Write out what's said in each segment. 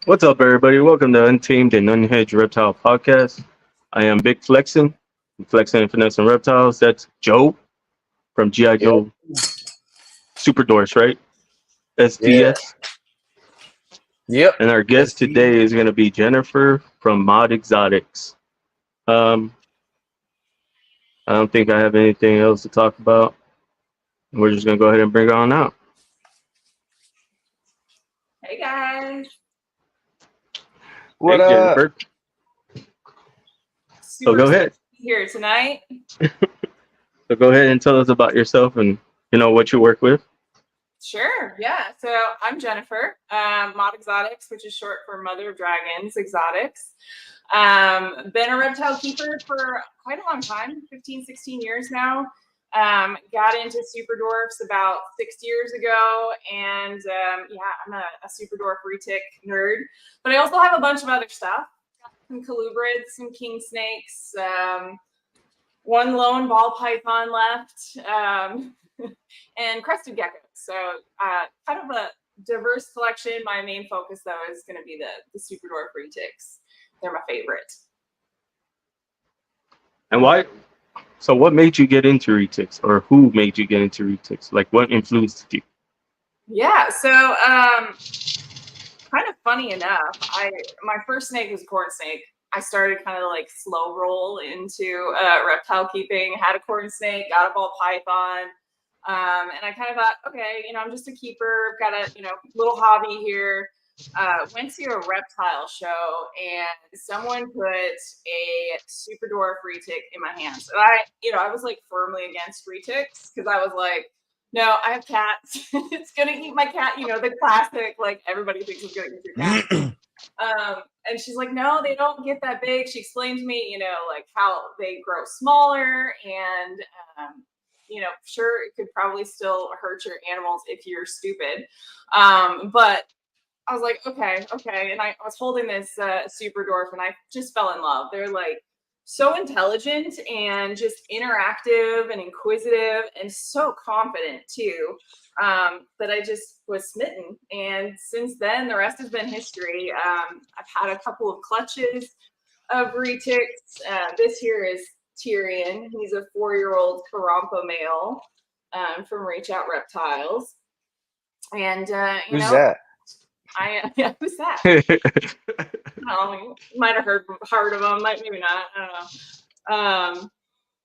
What's up, everybody? Welcome to Untamed and Unhinged Reptile Podcast. I am Big Flexin' and Finessing Reptiles. That's Joe from G.I. Yep. Joe Super Doors, right? Yeah. SDS. Yep. And our guest SD. today is going to be Jennifer from Mod Exotics. Um, I don't think I have anything else to talk about. We're just going to go ahead and bring it on out. Hey guys, What Hey, Jennifer. So super go excited ahead. to be here tonight. So go ahead and tell us about yourself and what you work with. Sure, yeah. So I'm Jennifer, Mod Exotics, which is short for Mother of Dragons Exotics. Been a reptile keeper for quite a long time, 15, 16 years now. Got into super dwarfs about 6 years ago, and yeah, I'm a super dwarf retic nerd. But I also have a bunch of other stuff. Some colubrids, some king snakes, one lone ball python left, and crested geckos. So kind of a diverse collection. My main focus, though, is going to be the super dwarf retics. They're my favorite. And why? So what made you get into retics, or who made you get into retics? Like, what influenced you? Yeah, so kind of funny enough, my first snake was a corn snake. I started kind of like slow roll into reptile keeping. Had a corn snake, got a ball python, and I kind of thought, okay, I'm just a keeper. Got a little hobby here. Went to a reptile show and someone put a super dwarf retic in my hands, and I was like firmly against retics because I was like, no, I have cats. It's gonna eat my cat. The classic, like everybody thinks it's gonna eat your cat. And she's like, no, they don't get that big. She explained to me, like how they grow smaller and, sure, it could probably still hurt your animals if you're stupid. But I was like, okay. And I was holding this super dwarf and I just fell in love. They're like so intelligent and just interactive and inquisitive and so confident too, that I just was smitten. And since then, the rest has been history. I've had a couple of clutches of retics. This here is Tyrion. He's a 4-year-old Karampa male from Reach Out Reptiles. And, Who's that? Yeah, who's that? You might have heard of them, maybe not. I don't know.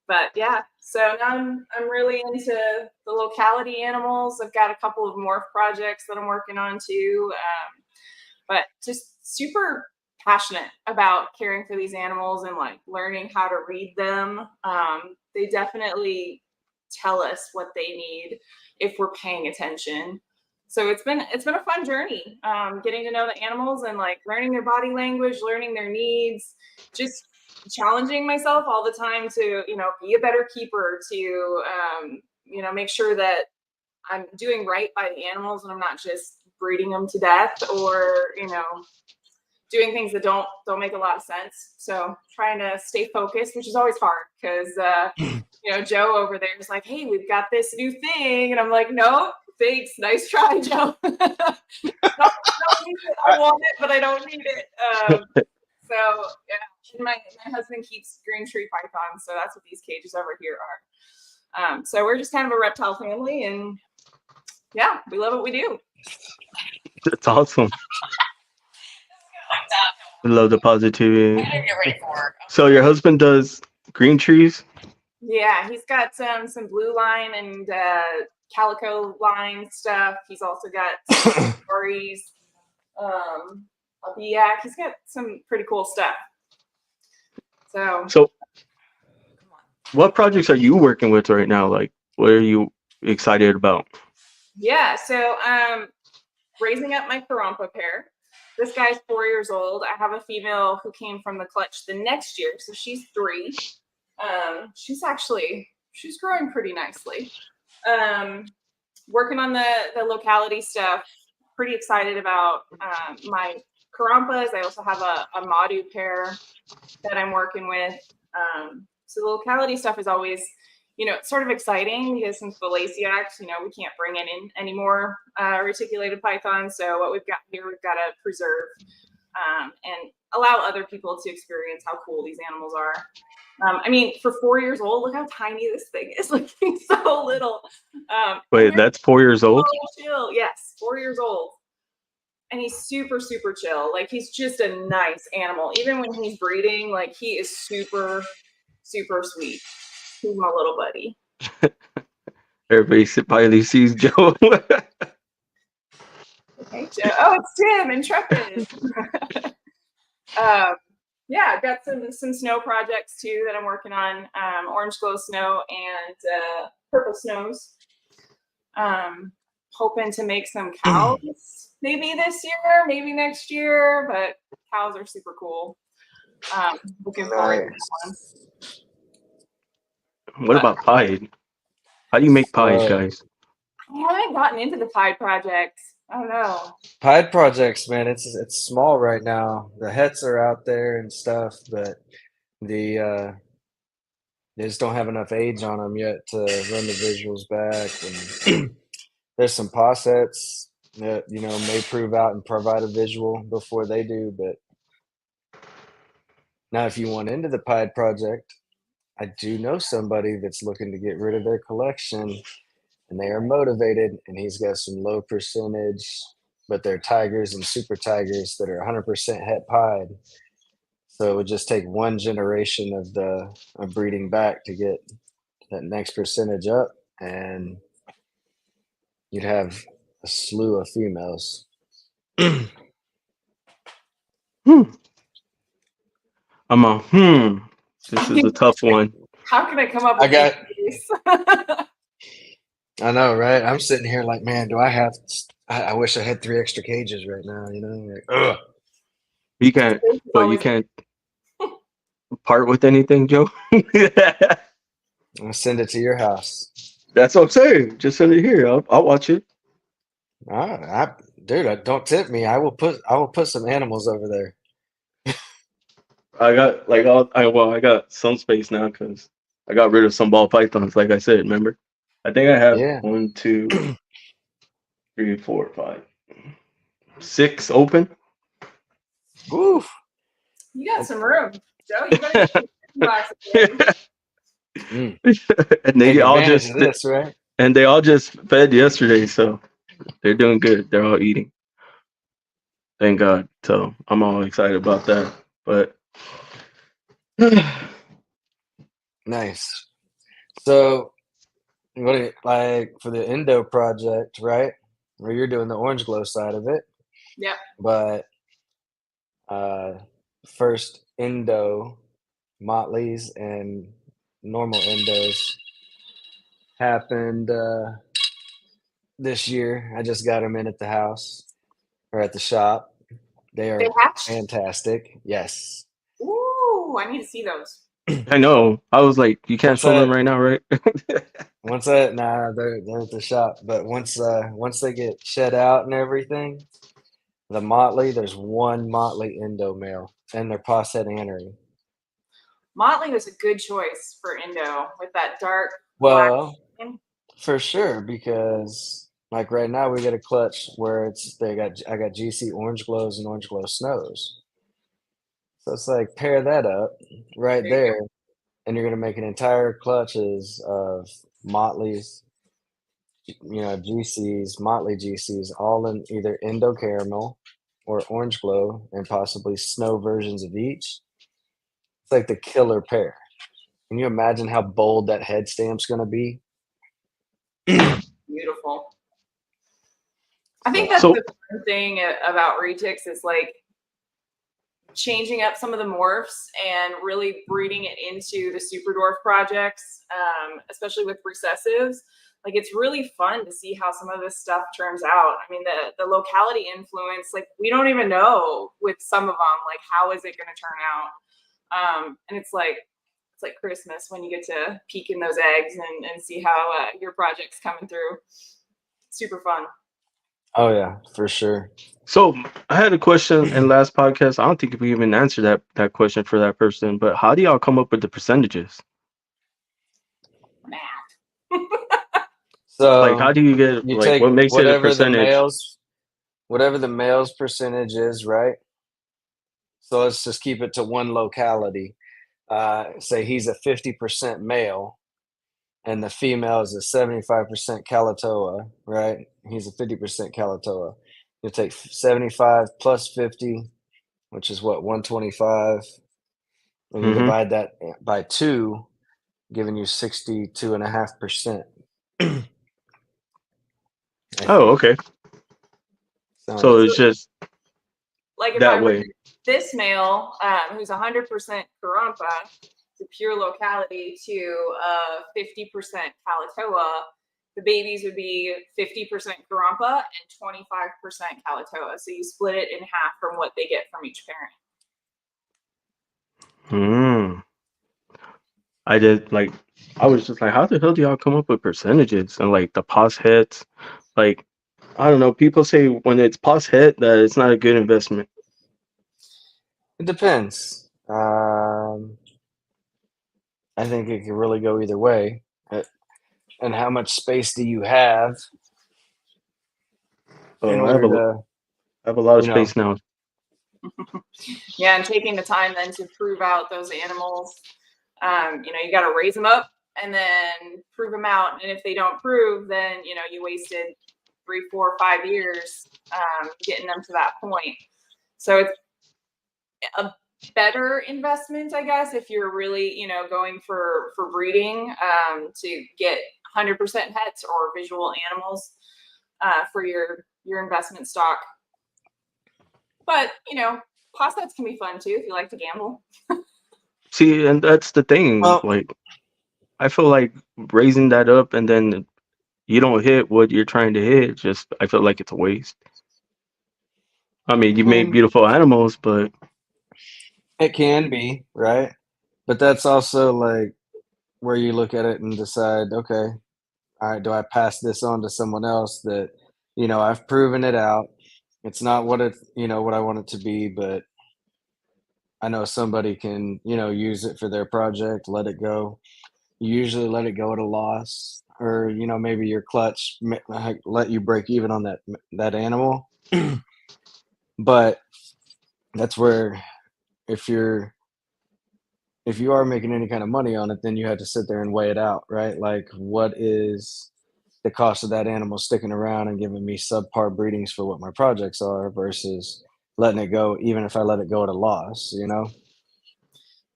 But yeah, so now I'm really into the locality animals. I've got a couple of morph projects that I'm working on too. But just super passionate about caring for these animals and like learning how to read them. They definitely tell us what they need if we're paying attention. So it's been a fun journey, getting to know the animals and like learning their body language, learning their needs, just challenging myself all the time to be a better keeper, to make sure that I'm doing right by the animals and I'm not just breeding them to death or doing things that don't make a lot of sense. So trying to stay focused, which is always hard because Joe over there is like, hey, we've got this new thing, and I'm like, no, thanks, nice try, Joe. I don't need it. I want it, but I don't need it. So yeah, and my husband keeps green tree pythons, so that's what these cages over here are. So we're just kind of a reptile family, and yeah, we love what we do. That's awesome. I love the positivity. So your husband does green trees? Yeah, he's got some blue line and calico line stuff. He's also got stories, a yak. He's got some pretty cool stuff. So what projects are you working with right now? Like, what are you excited about? Yeah, so raising up my Karampa pair. This guy's 4 years old. I have a female who came from the clutch the next year, so she's 3. She's growing pretty nicely. Working on the locality stuff. Pretty excited about my Karampas. I also have a Madu pair that I'm working with. So the locality stuff is always it's sort of exciting because since the Lacey Act, we can't bring in any more reticulated pythons. So what we've got here, we've got to preserve and allow other people to experience how cool these animals are. For 4 years old, look how tiny this thing is. Like, he's so little. Wait, that's 4 years old? So chill. Yes, 4 years old. And he's super, super chill. Like, he's just a nice animal. Even when he's breeding, like, he is super, super sweet. He's my little buddy. Everybody probably sees Joe. Hey, Joe. Oh, it's Tim, Intrepid. I've got some snow projects too that I'm working on. Orange glow snow and purple snows. Hoping to make some cows maybe this year, maybe next year, but cows are super cool. Looking forward to that one. What about pied? How do you make pied, guys? I haven't gotten into the pied project. I don't know. Pied projects, man, it's small right now. The hets are out there and stuff, but they just don't have enough age on them yet to run the visuals back. And there's some possets that may prove out and provide a visual before they do. But now, if you want into the pied project, I do know somebody that's looking to get rid of their collection, and they are motivated, and he's got some low percentage, but they're tigers and super tigers that are 100% het pied. So it would just take one generation of breeding back to get that next percentage up, and you'd have a slew of females. I'm a This is a tough one. How can I come up with these? I know, right? I'm sitting here like, man, I wish I had 3 extra cages right now, like, ugh. You can't part with anything, Joe? I'll send it to your house. That's what I'm saying. Just send it here. I'll watch it. Dude, don't tip me. I will put some animals over there. I got I got some space now because I got rid of some ball pythons, like I said, remember? I think I have 1, 2, 3, 4, 5, 6 open. Oof. You got some room, Joe. You better get And they all just right? And they all just fed yesterday, so they're doing good. They're all eating. Thank God. So I'm all excited about that. But nice. So what like for the Endo project, right? Where you're doing the orange glow side of it. Yeah. But first Endo motleys and normal endos happened this year. I just got them in at the house or at the shop. They are fantastic. Yes. Ooh, I need to see those. I know. I was like, you can't show them right now, right? They're at the shop. But once they get shed out and everything, the motley, there's one motley endo male, and they're posset annery. Motley was a good choice for endo with that dark. Well, for sure, because like right now we got a clutch where I got GC orange glows and orange glow snows. So it's like pair that up right there, and you're gonna make an entire clutches of motleys, GCs, motley GCs, all in either endo caramel or orange glow, and possibly snow versions of each. It's like the killer pair. Can you imagine how bold that head stamp's gonna be? Beautiful. I think that's the fun thing about retics is like changing up some of the morphs and really breeding it into the super dwarf projects, especially with recessives. Like, it's really fun to see how some of this stuff turns out. I mean, the locality influence, like, we don't even know with some of them, like, how is it going to turn out? And it's like Christmas when you get to peek in those eggs and see how your project's coming through. Super fun. Oh yeah, for sure. So I had a question in last podcast. I don't think we even answered that question for that person, but how do y'all come up with the percentages? math. So like, how do you get you like take what makes it a whatever percentage? the male's percentage is, right? So let's just keep it to one locality. Say he's a 50% male, and the female is a 75% Kalatoa, right? He's a 50% Kalatoa. You'll take 75 plus 50, which is what, 125, and you Mm-hmm. divide that by 2, giving you 62.5%. Oh, okay. So it's just like if that I way. raise this male, who's 100% Karumpa, to pure locality, to 50% Kalatoa, the babies would be 50% Karumpa and 25% Kalatoa. So you split it in half from what they get from each parent. I did like I was just like, how the hell do y'all come up with percentages and like the pos hits? Like, I don't know. People say when it's pos hit that it's not a good investment. It depends. I think it can really go either way. And how much space do you have in Oh, order I have a lot of you know, space now. Yeah, and taking the time then to prove out those animals. You got to raise them up and then prove them out. And if they don't prove, then you wasted 3, 4, 5 years getting them to that point. So it's a better investment, I guess, if you're really going for breeding, to get 100% hets or visual animals for your investment stock. But pos sets can be fun too if you like to gamble. See, and that's the thing. well, Like, I feel like raising that up and then you don't hit what you're trying to hit. Just I feel like it's a waste. I mean, you make beautiful animals, but it can be, right? But that's also like where you look at it and decide, okay, all right, do I pass this on to someone else that, I've proven it out. It's not what what I want it to be, but I know somebody can, use it for their project, let it go. You usually let it go at a loss, or, maybe your clutch let you break even on that animal. But that's where if you are making any kind of money on it, then you have to sit there and weigh it out, right? Like, what is the cost of that animal sticking around and giving me subpar breedings for what my projects are versus letting it go, even if I let it go at a loss,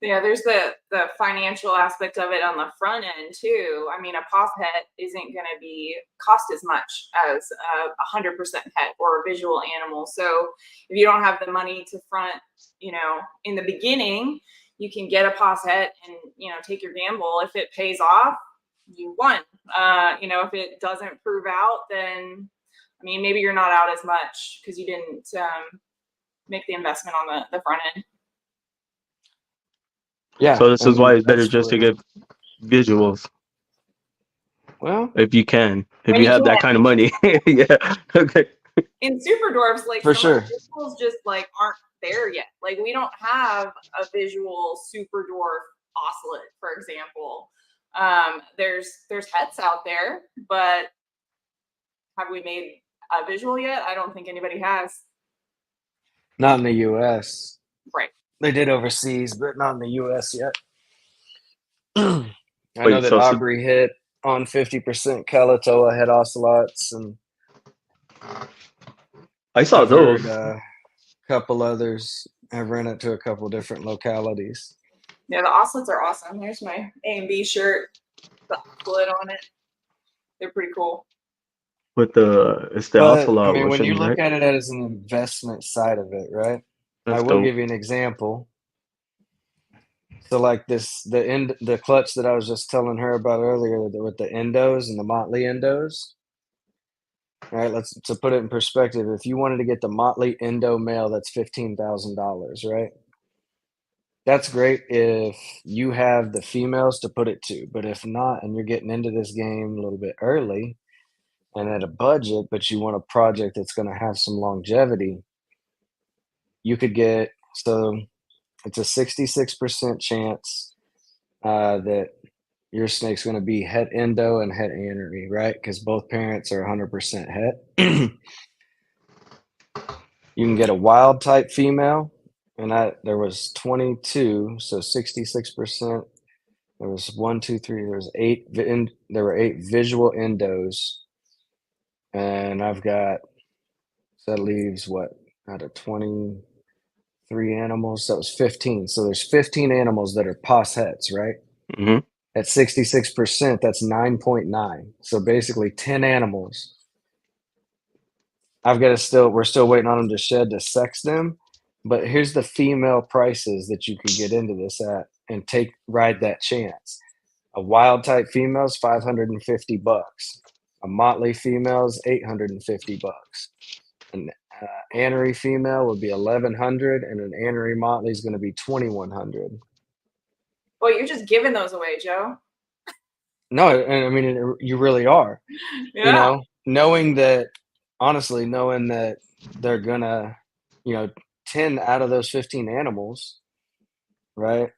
Yeah, there's the financial aspect of it on the front end too. I mean, a pos het isn't going to be cost as much as a 100% het or a visual animal. So if you don't have the money to front, in the beginning, you can get a pos het and take your gamble. If it pays off, you won. If it doesn't prove out, then I mean, maybe you're not out as much because you didn't make the investment on the front end. Yeah. so this is why it's better just to get visuals. Well, if you can, if when you you have that can. kind of money. Yeah. Okay. In super dwarfs, like for some sure. of the visuals just like aren't there yet. Like we don't have a visual super dwarf oscillate, for example. There's hets out there, but have we made a visual yet? I don't think anybody has. Not in the US. Right. They did overseas, but not in the US yet. I Wait, know that Aubrey hit on 50% Kalatoa head ocelots, and I saw I've those. heard a couple others have run it to a couple different localities. Yeah, the oscillates are awesome. Here's my A and B shirt, the oscillate on it. They're pretty cool. With it's the But I ocelot mean, when you wishing, look right? at it as an investment side of it, right? I That's will dope. give you an example. So like the clutch that I was just telling her about earlier with the endos and the motley endos. Right, to put it in perspective, if you wanted to get the motley endo male, that's $15,000, right? That's great if you have the females to put it to, but if not, and you're getting into this game a little bit early and at a budget, but you want a project that's going to have some longevity, you could get, so it's a 66% chance that your snake's going to be het endo and het anery, right? Because both parents are 100% het. You can get a wild type female, and there was 22, so 66%. There was 1, 2, 3. There was 8. There were 8 visual endos, and I've got, so that leaves what, out of 23 animals? That was 15. So there's 15 animals that are pos hets, right? Mm-hmm. At 66%, that's 9.9. So basically 10 animals. We're still waiting on them to shed to sex them. But here's the female prices that you could get into this at and ride that chance. A wild type female is $550. A motley female is $850. An anery female would be $1,100, and an anery motley is going to be $2,100. Well, you're just giving those away, Joe. No, and I mean, you really are. Yeah. You know, knowing that they're gonna, 10 out of those 15 animals, right?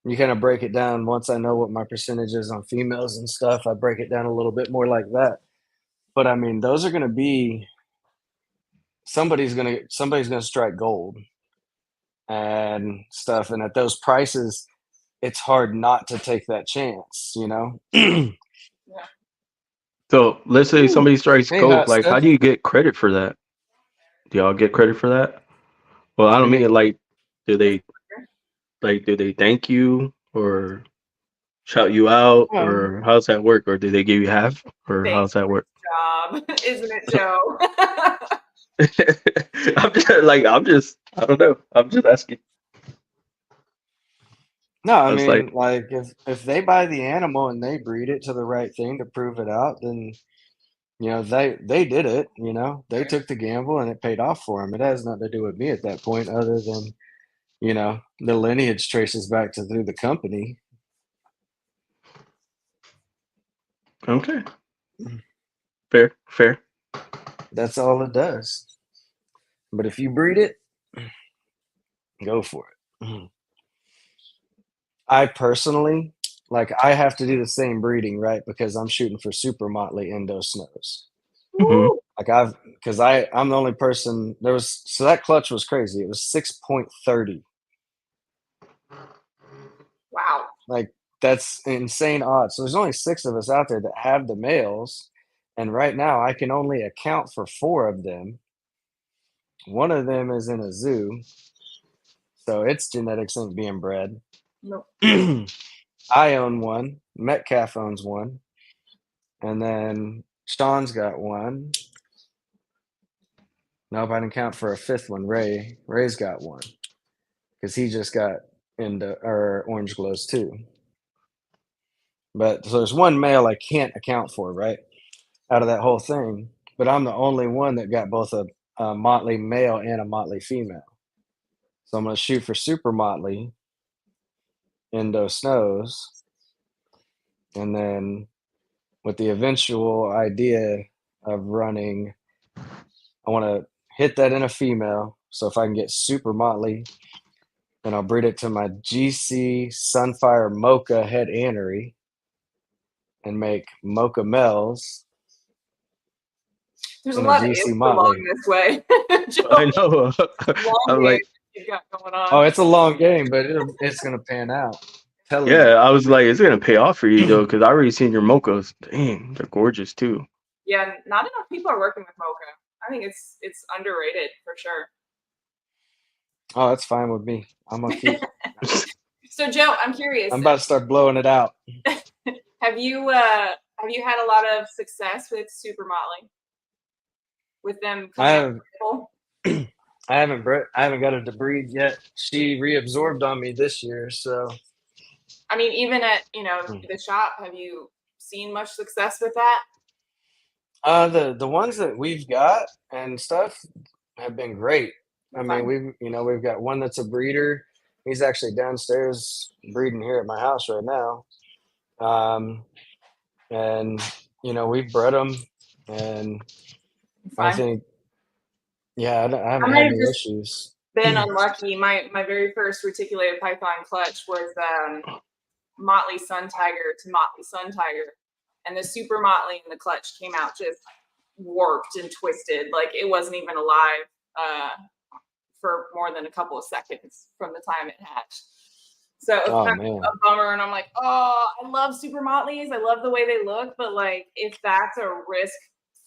You kind of break it down. Once I know what my percentage is on females and stuff, I break it down a little bit more like that. But I mean, those are gonna be somebody's gonna strike gold and stuff. And at those prices, it's hard not to take that chance, Yeah. So let's say somebody strikes Hey, gold. Like, Steph. how do you get credit for that? Do y'all get credit for that? Well, I don't mean like, do they thank you or shout you out, or how's that work? Or do they give you half, or how's that work? Job, isn't it, Joe? I don't know. I'm just asking. No, I mean, like if they buy the animal and they breed it to the right thing to prove it out, then they did it. They took the gamble and it paid off for them. It has nothing to do with me at that point, other than the lineage traces back through the company. Okay. Fair. That's all it does. But if you breed it, go for it. I personally, I have to do the same breeding, right? Because I'm shooting for super motley endo snows. Mm-hmm. I'm the only person so that clutch was crazy. It was 6.30. Wow. That's insane odds. So there's only 6 of us out there that have the males. And right now I can only account for 4 of them. One of them is in a zoo. So its genetics ain't being bred. Nope. I own one. Metcalf owns one. And then Sean's got one. Nope, I didn't count for a 5th one. Ray's got one. Because he just got into orange glows too. But so there's one male I can't account for, right? Out of that whole thing. But I'm the only one that got both a motley male and a motley female. So I'm going to shoot for super motley endo snows. And then with the eventual idea of running, I want to hit that in a female. So if I can get super motley, then I'll breed it to my GC Sunfire Mocha het anery and make mocha males. There's a lot of ifs along this way. I know. I'm like, you got going on. Oh, it's a long game, but it's gonna pan out. Yeah, I was like, it's gonna pay off for you though, because I already seen your mochas. Dang, they're gorgeous too. Yeah, not enough people are working with mocha. I think it's underrated for sure. Oh, that's fine with me. I'm gonna keep. So Joe, I'm curious. I'm about to start blowing it out. Have you had a lot of success with Super Motley? With them coming I haven't got her to breed yet. She reabsorbed on me this year, so. I mean, even at the shop, have you seen much success with that? The ones that we've got and stuff have been great. I mean, we've got one that's a breeder. He's actually downstairs breeding here at my house right now. And we've bred them, and I think, yeah, I haven't had any issues. Been unlucky. My very first reticulated python clutch was Motley Sun Tiger to Motley Sun Tiger, and the Super Motley in the clutch came out just warped and twisted, like it wasn't even alive for more than a couple of seconds from the time it hatched. So it was kind of a bummer, and I'm like, oh, I love Super Motleys, I love the way they look, but like if that's a risk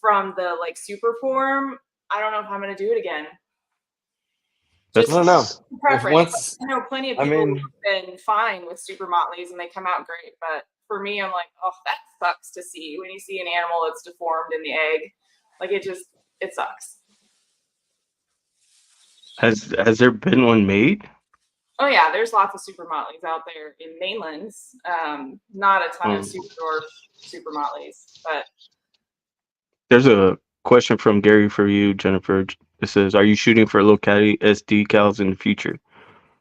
from the like super form, I don't know if I'm gonna do it again. Just I don't know. Preference. I know plenty of people who've been fine with Super Motleys and they come out great, but for me, I'm like, oh, that sucks to see when you see an animal that's deformed in the egg. Like it sucks. Has there been one made? Oh yeah, there's lots of Super Motleys out there in mainlands. Not a ton of super dwarf Super Motleys, but there's a question from Gary for you, Jennifer. It says, "Are you shooting for low caddy SD cows in the future?"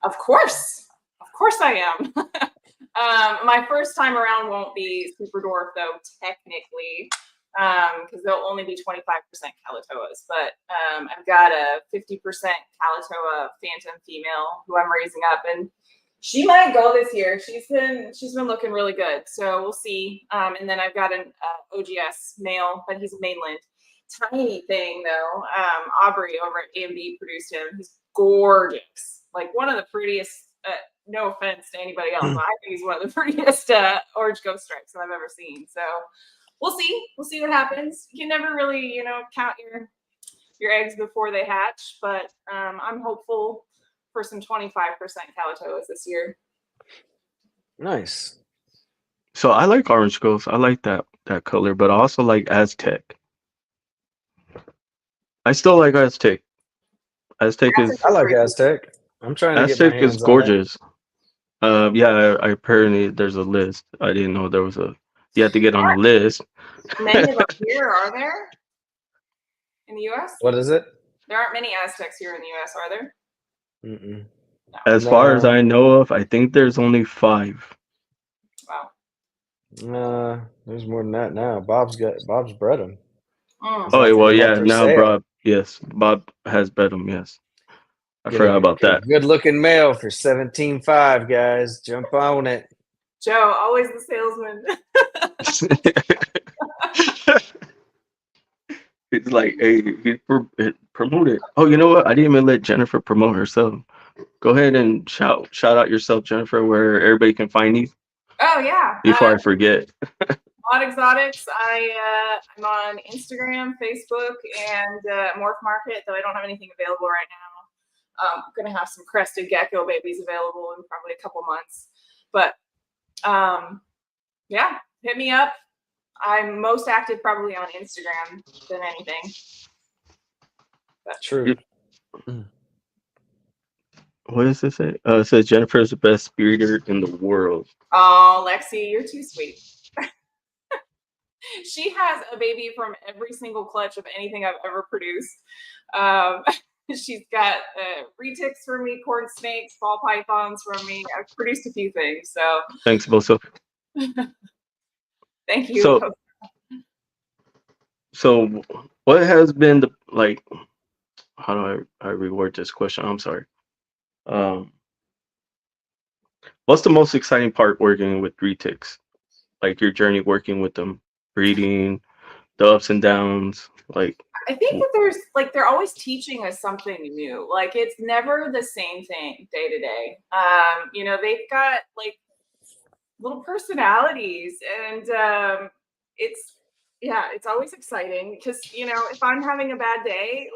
Of course I am. My first time around won't be super dwarf though, technically, because they'll only be 25% Calatoas. But I've got a 50% Calatoa phantom female who I'm raising up, and she might go this year. She's been looking really good, so we'll see. And then I've got an OGS male, but he's a mainland, tiny thing though. Aubrey over at AMB produced him. He's gorgeous, like one of the prettiest. No offense to anybody else, I think he's one of the prettiest orange ghost stripes that I've ever seen. So we'll see what happens. You can never really, count your eggs before they hatch, but I'm hopeful for some 25% Calatoas this year. Nice. So I like orange ghost. I like that color, but I also like Aztec. I still like Aztec. Aztec is. I like Aztec. I'm trying to Aztec get my hands is gorgeous. Yeah, I apparently there's a list. I didn't know there was a. You have to get on the list. Many of them here, are there? In the U.S.? What is it? There aren't many Aztecs here in the U.S., are there? Mm-mm. No. As far as I know of, I think there's only 5. Wow. There's more than that now. Bob's bred them. Oh well, yeah. Now, Bob, yes, Bob has bred them. Yes, I forgot about that. Good-looking male for 17.5, guys. Jump on it. Joe, always the salesman. It's like, hey, promote it. Oh, you know what? I didn't even let Jennifer promote herself. Go ahead and shout out yourself, Jennifer, where everybody can find you. Oh yeah. Before I forget. Odd Exotics. I'm on Instagram, Facebook, and Morph Market, though I don't have anything available right now. I'm gonna have some crested gecko babies available in probably a couple months. But yeah, hit me up. I'm most active probably on Instagram than anything. But. True. What does it say? It says Jennifer is the best breeder in the world. Oh, Lexi, you're too sweet. She has a baby from every single clutch of anything I've ever produced. She's got retics for me, corn snakes, ball pythons from me. I've produced a few things. So thanks, Bosa. Thank you. So what has been the how do I reword this question? I'm sorry. What's the most exciting part working with retics? Like your journey working with them, breeding, the ups and downs. I think that they're always teaching us something new. Like it's never the same thing day to day. They've got little personalities, and it's always exciting because if I'm having a bad day,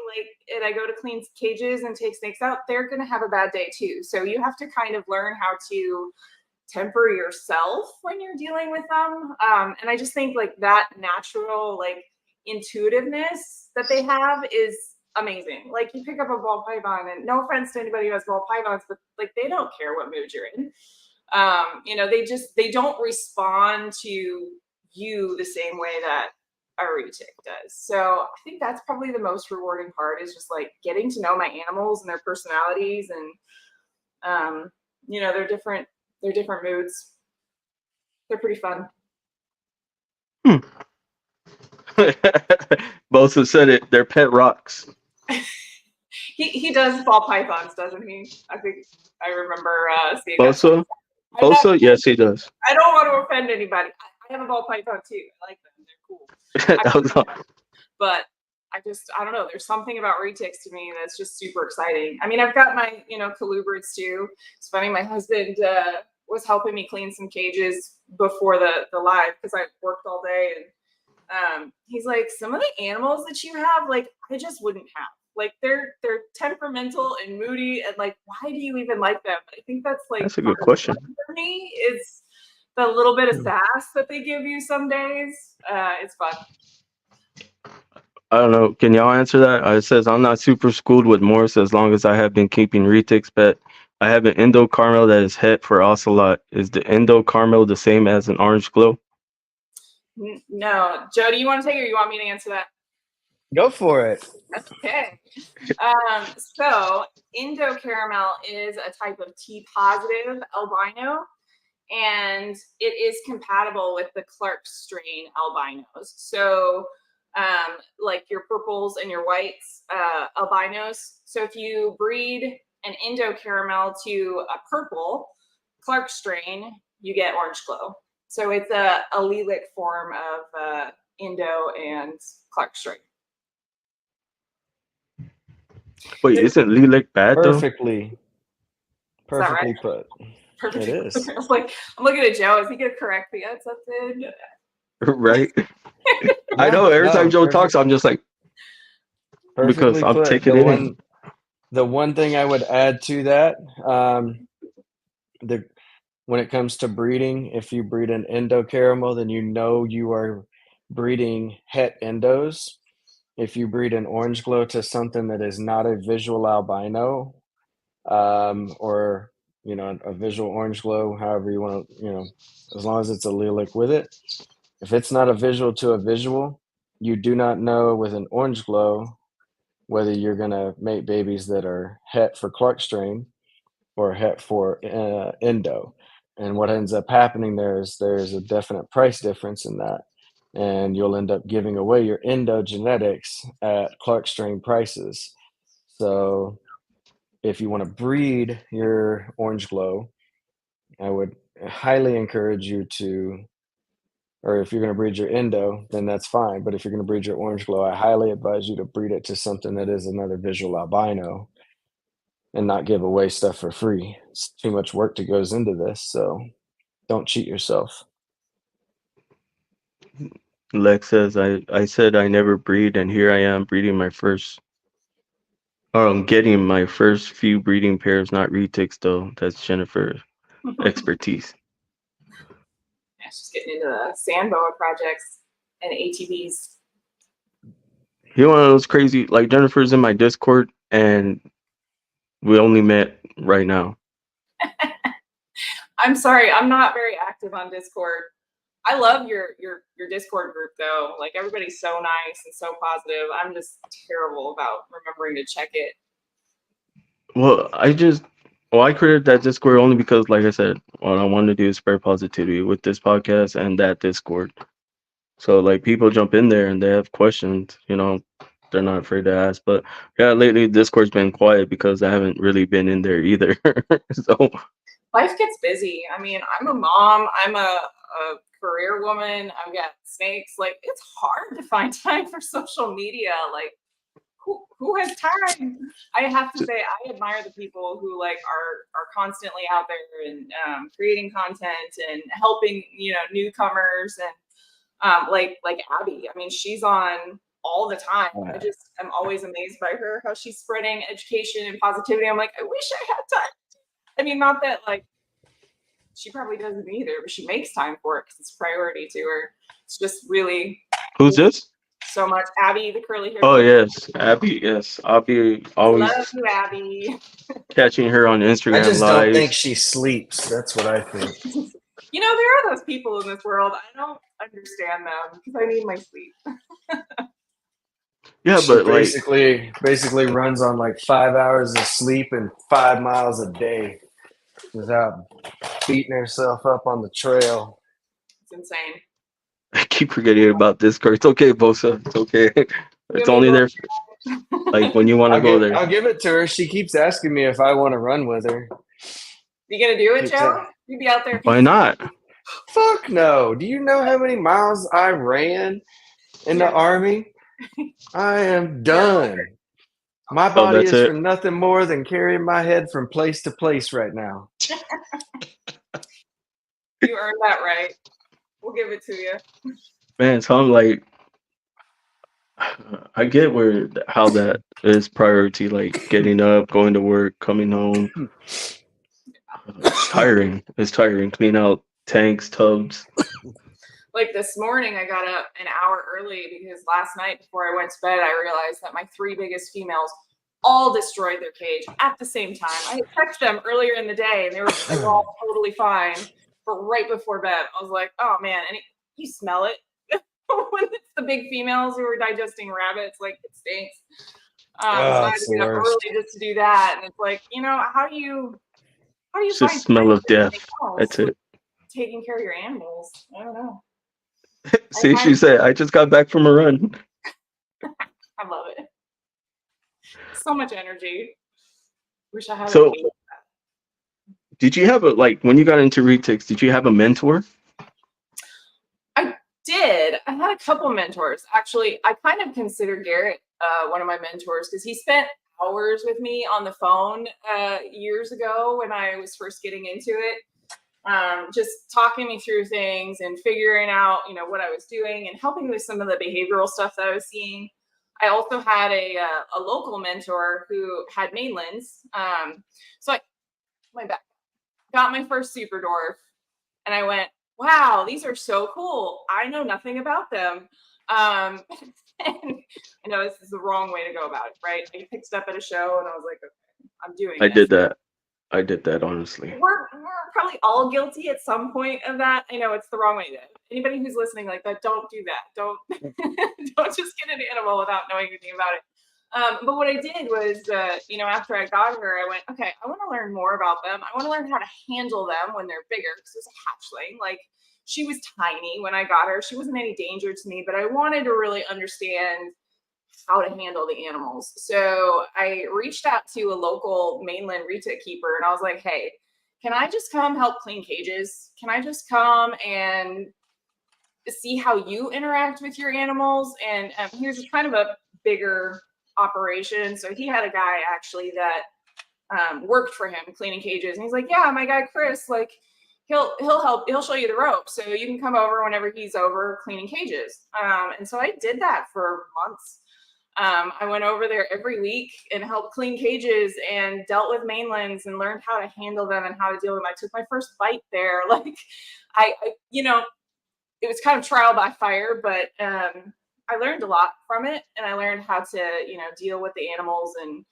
and I go to clean cages and take snakes out, they're gonna have a bad day too. So you have to kind of learn how to temper yourself when you're dealing with them. And I just think that natural intuitiveness that they have is amazing. Like you pick up a ball python, and no offense to anybody who has ball pythons, but they don't care what mood you're in. They don't respond to you the same way that a retic does. So I think that's probably the most rewarding part, is just getting to know my animals and their personalities, and their different moods. They're pretty fun. Both have said it. They're pet rocks. He does ball pythons, doesn't he? I think I remember seeing Bosa? Also, yes, he does. I don't want to offend anybody. I have a ball python too. I like them. They're cool. But I don't know. There's something about retics to me that's just super exciting. I mean, I've got my, colubrids too. It's funny. My husband was helping me clean some cages before the live because I worked all day, and he's like, some of the animals that you have, like, I just wouldn't have. Like, they're temperamental and moody, and like, why do you even like them? I think that's like a good question for me. Is the little bit of sass that they give you some days. It's fun. I don't know. Can y'all answer that? It says, I'm not super schooled with morphs as long as I have been keeping retics, but I have an endo caramel that is het for ocelot. Is the endo caramel the same as an orange glow? No. Joe, do you want to take it, or you want me to answer that? Go for it. Okay. So endo caramel is a type of T positive albino, and it is compatible with the Clark strain albinos. So like your purples and your whites albinos. So if you breed an endo caramel to a purple Clark strain, you get orange glow. So it's a allelic form of Indo and Clark strain. Wait, isn't lilac bad though? Perfectly right? Put. Perfect. It is. I'm looking at Joe. Is he gonna correct me on something? Right. I know. Every time Joe talks, I'm just like, because I'm taking it in. The one thing I would add to that, when it comes to breeding, if you breed an endo caramel, then you are breeding het endos. If you breed an orange glow to something that is not a visual albino, or a visual orange glow, however you want to, as long as it's allelic with it. If it's not a visual to a visual, you do not know with an orange glow whether you're going to make babies that are het for Clark strain or het for endo. And what ends up happening there's a definite price difference in that. And you'll end up giving away your endo genetics at Clark strain prices. So if you want to breed your orange glow, I would highly encourage you to, or if you're going to breed your endo, then that's fine. But if you're going to breed your orange glow, I highly advise you to breed it to something that is another visual albino and not give away stuff for free. It's too much work that goes into this, so don't cheat yourself. Lex says, I said I never breed, and here I am breeding my first, or I'm getting my first few breeding pairs, not retics though. That's Jennifer's expertise. Yeah, she's getting into the sand boa projects and ATVs. You know what was crazy? Like, Jennifer's in my Discord, and we only met right now. I'm sorry, I'm not very active on Discord. I love your Discord group though. Like, everybody's so nice and so positive. I'm just terrible about remembering to check it. Well, I created that Discord only because, like I said, what I wanted to do is spread positivity with this podcast and that Discord. So, like, people jump in there and they have questions, they're not afraid to ask. But yeah, lately Discord's been quiet because I haven't really been in there either. So life gets busy. I mean, I'm a mom. I'm a career woman. I've got snakes. Like, it's hard to find time for social media. Like, who has time? I have to say, I admire the people who like are constantly out there and creating content and helping newcomers and like Abby. I mean, she's on all the time. I'm always amazed by her, how she's spreading education and positivity. I'm like, I wish I had time. I mean, not that like she probably doesn't either, but she makes time for it because it's a priority to her. It's just really. Who's this? So much. Abby, the curly hair. Oh, yes. Abby, yes. I'll be always love you, Abby. Catching her on Instagram. I just Live. don't think she sleeps. That's what I think. There are those people in this world. I don't understand them because I need my sleep. Yeah, she but basically runs on like 5 hours of sleep and 5 miles a day without beating herself up on the trail. It's insane. I keep forgetting about Discord. It's okay, Bosa. It's okay. It's only there like when you want to go there. I'll give it to her. She keeps asking me if I want to run with her. You gonna do it, Joe? You'd be out there. Why not? Fuck no. Do you know how many miles I ran in the Army? I am done. My body that's is it? for nothing more than carrying my head from place to place right now. You earned that right. We'll give it to you. Man, so I'm like, I get how that is priority, like getting up, going to work, coming home. It's tiring. It's tiring. Clean out tanks, tubs. Like this morning, I got up an hour early because last night before I went to bed, I realized that my 3 biggest females all destroyed their cage at the same time. I had checked them earlier in the day, and they were all totally fine. But right before bed, I was like, "Oh man!" And you smell it when it's the big females who are digesting rabbits. Like it stinks. So I had to get up early just to do that. And it's like, how do you It's find just smell of death. That's it. Taking care of your animals? I don't know. See, she said, I just got back from a run. I love it. So much energy. Wish I had So, did you have when you got into retics, did you have a mentor? I did. I had a couple mentors. Actually, I kind of consider Garrett one of my mentors because he spent hours with me on the phone years ago when I was first getting into it. Just talking me through things and figuring out, what I was doing and helping with some of the behavioral stuff that I was seeing. I also had a local mentor who had mainlands. So I got my first super dwarf and I went, wow, these are so cool. I know nothing about them. And I know this is the wrong way to go about it, right? I picked it up at a show and I was like, okay, I'm doing this. I did that, honestly. We're probably all guilty at some point of that. I know it's the wrong way to do it. Anybody who's listening like that, don't do that. Don't don't just get an animal without knowing anything about it. But what I did was, after I got her, I went, okay, I want to learn more about them. I want to learn how to handle them when they're bigger because it's a hatchling. Like she was tiny when I got her. She wasn't any danger to me, but I wanted to really understand how to handle the animals. So I reached out to a local mainland retic keeper and I was like, hey, can I just come help clean cages? Can I just come and see how you interact with your animals? And here's kind of a bigger operation. So he had a guy actually that worked for him cleaning cages. And he's like, yeah, my guy, Chris, like he'll help, he'll show you the ropes. So you can come over whenever he's over cleaning cages. And so I did that for months. I went over there every week and helped clean cages and dealt with mainlands and learned how to handle them and how to deal with them. I took my first bite there. Like I it was kind of trial by fire, but I learned a lot from it and I learned how to, deal with the animals and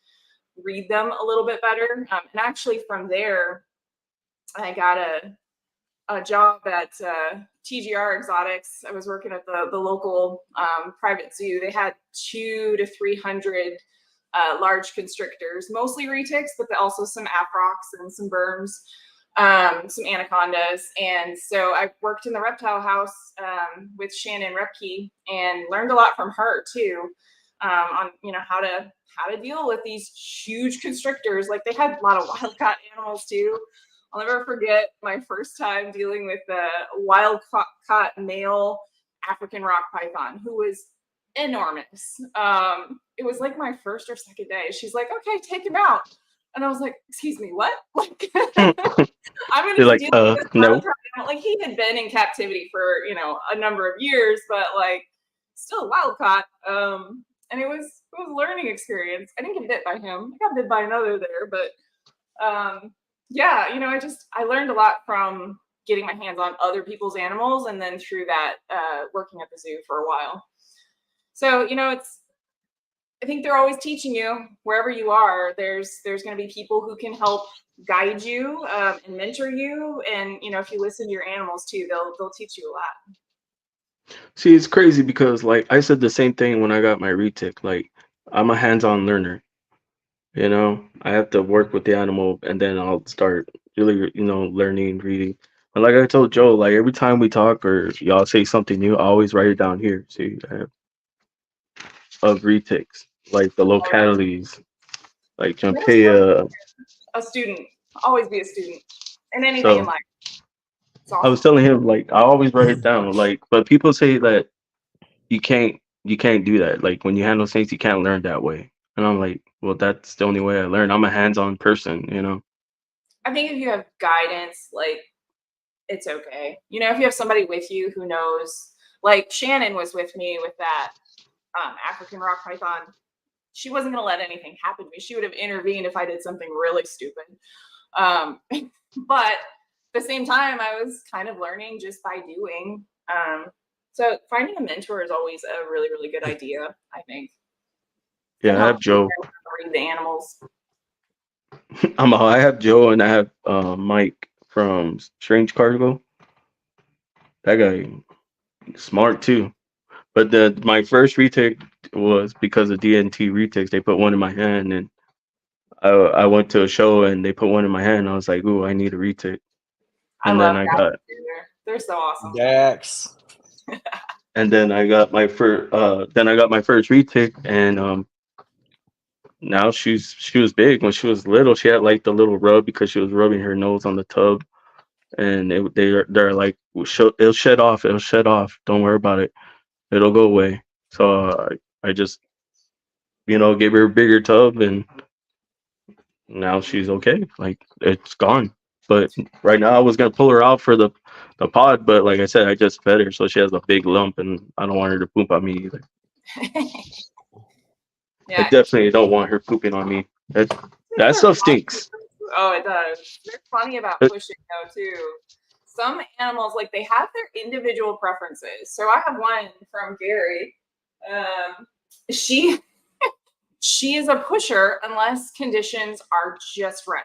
read them a little bit better. And actually from there, I got a job at TGR Exotics. I was working at the local private zoo. They had 200 to 300 large constrictors, mostly retics, but also some afrocs and some berms, some anacondas. And so I worked in the reptile house with Shannon Repke and learned a lot from her too, on how to deal with these huge constrictors. Like they had a lot of wild caught animals too. I'll never forget my first time dealing with a wild caught male African rock python who was enormous. It was like my first or second day. She's like, okay, take him out. And I was like, excuse me, what? Like, I'm going to deal with this no. Like he had been in captivity for, a number of years, but like still wild caught. And it was a learning experience. I didn't get bit by him. I got bit by another there, but yeah, I learned a lot from getting my hands on other people's animals and then through that working at the zoo for a while. So, I think they're always teaching you wherever you are. There's going to be people who can help guide you and mentor you. And, if you listen to your animals too, they'll teach you a lot. See, it's crazy because I said the same thing when I got my retic. Like I'm a hands-on learner. I have to work with the animal and then I'll start really, learning, reading. And like I told Joe, like every time we talk or y'all say something new, I always write it down here. See, I have of retics, like the localities, like Jampea. A student, always be a student in anything in life. I was telling him, like, I always write it down, like, but people say that you can't do that. Like, when you handle snakes, you can't learn that way. And I'm like, well, that's the only way I learn. I'm a hands-on person, you know. I think if you have guidance, like, it's okay. You know, if you have somebody with you who knows, like Shannon was with me with that African rock python. She wasn't going to let anything happen to me. She would have intervened if I did something really stupid. But at the same time, I was kind of learning just by doing. So finding a mentor is always a really, really good idea, I think. Yeah, I have Joe. Read the animals. I have Joe and I have Mike from Strange Cargo. That guy smart too. But my first retic was because of DNT retics. They put one in my hand, and I went to a show and they put one in my hand. And I was like, "Ooh, I need a retic." And then I got. They're so awesome. Dax. And then I got my first. Then I got my first retic, and now she was big. When she was little, she had like the little rub because she was rubbing her nose on the tub, and they're like, it'll shed off. It'll shed off. Don't worry about it. It'll go away. So I just gave her a bigger tub, and now she's okay. Like, it's gone. But right now I was gonna pull her out for the pod, but like I said, I just fed her, so she has a big lump, and I don't want her to poop on me either. Yeah. I definitely don't want her pooping on me. That stuff stinks. Oh, it does. They're funny about pushing though too. Some animals, like, they have their individual preferences. So I have one from Gary. She is a pusher unless conditions are just right.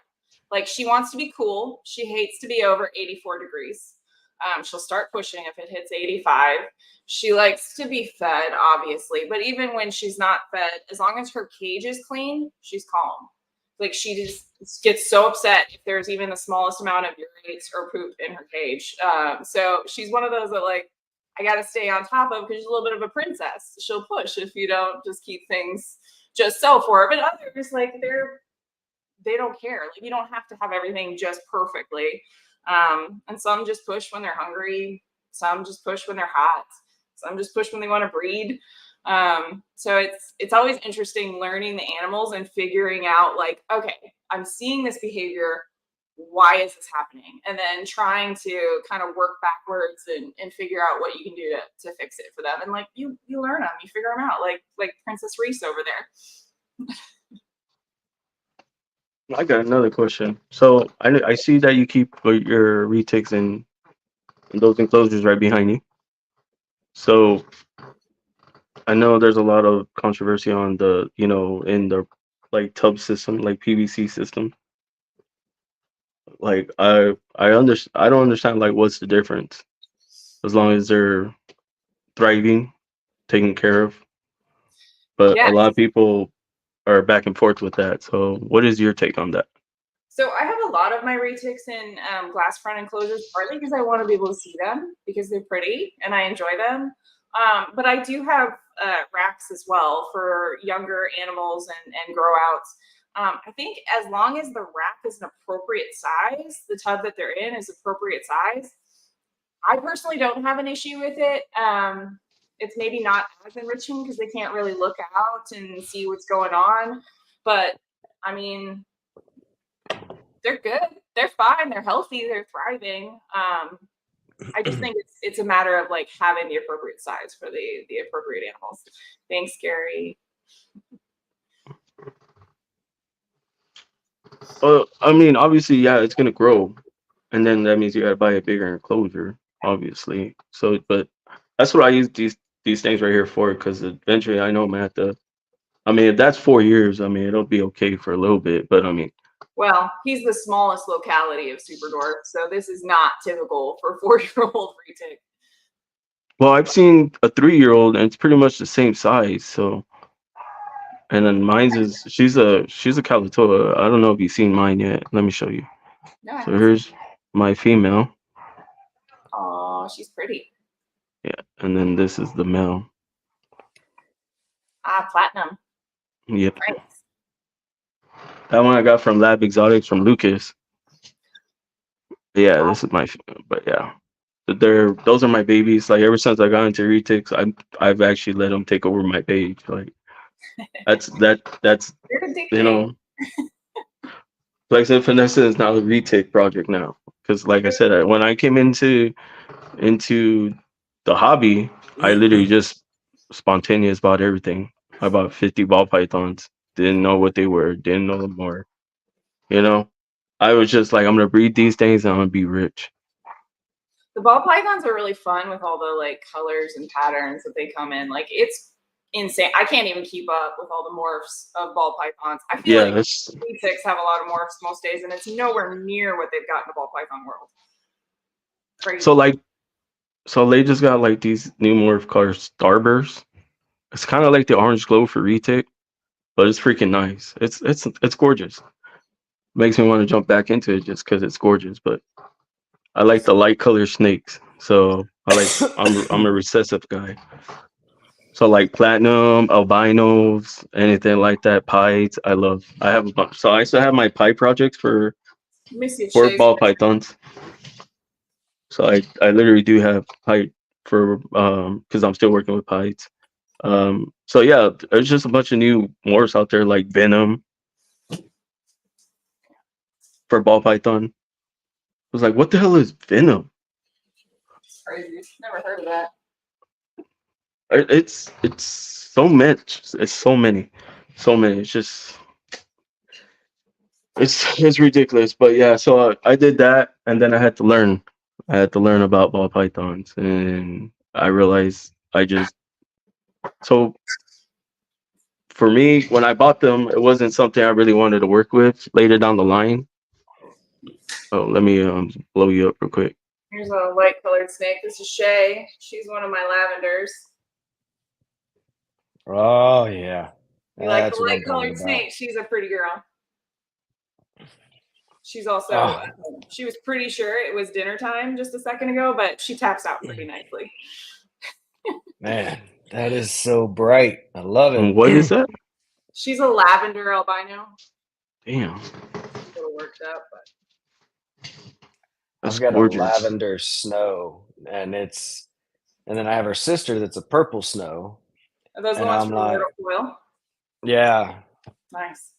Like, she wants to be cool. She hates to be over 84 degrees. She'll start pushing if it hits 85. She likes to be fed, obviously, but even when she's not fed, as long as her cage is clean, she's calm. Like, she just gets so upset if there's even the smallest amount of urates or poop in her cage. So she's one of those that, like, I got to stay on top of because she's a little bit of a princess. She'll push if you don't just keep things just so for her. But others, like, they don't care. Like, you don't have to have everything just perfectly. And some just push when they're hungry. Some just push when they're hot. Some just push when they want to breed. So it's always interesting learning the animals and figuring out, like, okay, I'm seeing this behavior. Why is this happening? And then trying to kind of work backwards and figure out what you can do to fix it for them. And, like, you learn them, you figure them out, like Princess Reese over there. I got another question. So I see that you keep your retics in those enclosures right behind you. So I know there's a lot of controversy on the, in the, like, tub system, like PVC system. Like, I don't understand, like, what's the difference, as long as they're thriving, taken care of. But a lot of people are back and forth with that. So what is your take on that? So I have a lot of my retics in glass front enclosures, partly because I want to be able to see them because they're pretty and I enjoy them. But I do have racks as well for younger animals and grow outs. I think as long as the rack is an appropriate size, the tub that they're in is appropriate size, I personally don't have an issue with it. It's maybe not as enriching because they can't really look out and see what's going on. But I mean, they're good. They're fine. They're healthy. They're thriving. I just think it's a matter of, like, having the appropriate size for the appropriate animals. Thanks, Gary. I mean, obviously, yeah, it's gonna grow, and then that means you gotta buy a bigger enclosure, obviously. So, but that's what I use these things right here for, because eventually I know I'm gonna have to. I mean, if that's 4 years, I mean, it'll be okay for a little bit, but I mean. Well, he's the smallest locality of Super Dwarf, so this is not typical for 4-year-old retic. Well, I've seen a 3-year-old, and it's pretty much the same size. So, and then mine's she's a Kalatoa. I don't know if you've seen mine yet. Let me show you. No, so here's my female. Oh, she's pretty. Yeah, and then this is the male. Platinum. Yep. Right. That one I got from Lab Exotics from Lucas. Yeah, this is my. But yeah, those are my babies. Like ever since I got into retics, I've actually let them take over my page. Like that's They're you addicting. know, like I said, Vanessa is now a retic project now. Because like I said, when I came into the hobby, I literally just spontaneous about everything. I bought 50 ball pythons. Didn't know what they were. Didn't know them more. You know, I was just like, I'm gonna breed these things and I'm gonna be rich. The ball pythons are really fun with all the like colors and patterns that they come in. Like it's insane. I can't even keep up with all the morphs of ball pythons. I feel Yeah, like that's retics have a lot of morphs most days, and it's nowhere near what they've got in the ball python world. so Crazy. like so they just got like these new morph called Starburst. It's kind of like the orange glow for retic, but it's freaking nice. It's gorgeous. Makes me want to jump back into it just because it's gorgeous. But I like the light color snakes, so I'm a recessive guy. So like platinum, albinos, anything like that, pies. I have a bunch. So I still have my pie projects Let me see if for Shay's. ball pythons. So I literally do have pie for because I'm still working with pies. So yeah, there's just a bunch of new morphs out there like Venom for ball python. I was like, what the hell is Venom? Crazy. Never heard of that. It's so much. It's so many, so many. It's just it's ridiculous. But yeah, so I did that, and then I had to learn. I had to learn about ball pythons, and I realized I just so for me when I bought them, it wasn't something I really wanted to work with later down the line. Oh, let me blow you up real quick. Here's a light colored snake. This is Shay. She's one of my lavenders. Oh yeah, You like the that's what light I'm talking colored about. snake? She's a pretty girl. She's also, Oh she was pretty sure it was dinner time just a second ago, but she taps out pretty nicely. man, that is so bright. I love it. And what is that? She's a lavender albino. Damn, She's a little worked up, but that's I've got a gorgeous. lavender snow, and then I have her sister that's a purple snow, are those the and ones I'm from the like, little foil? yeah. Nice.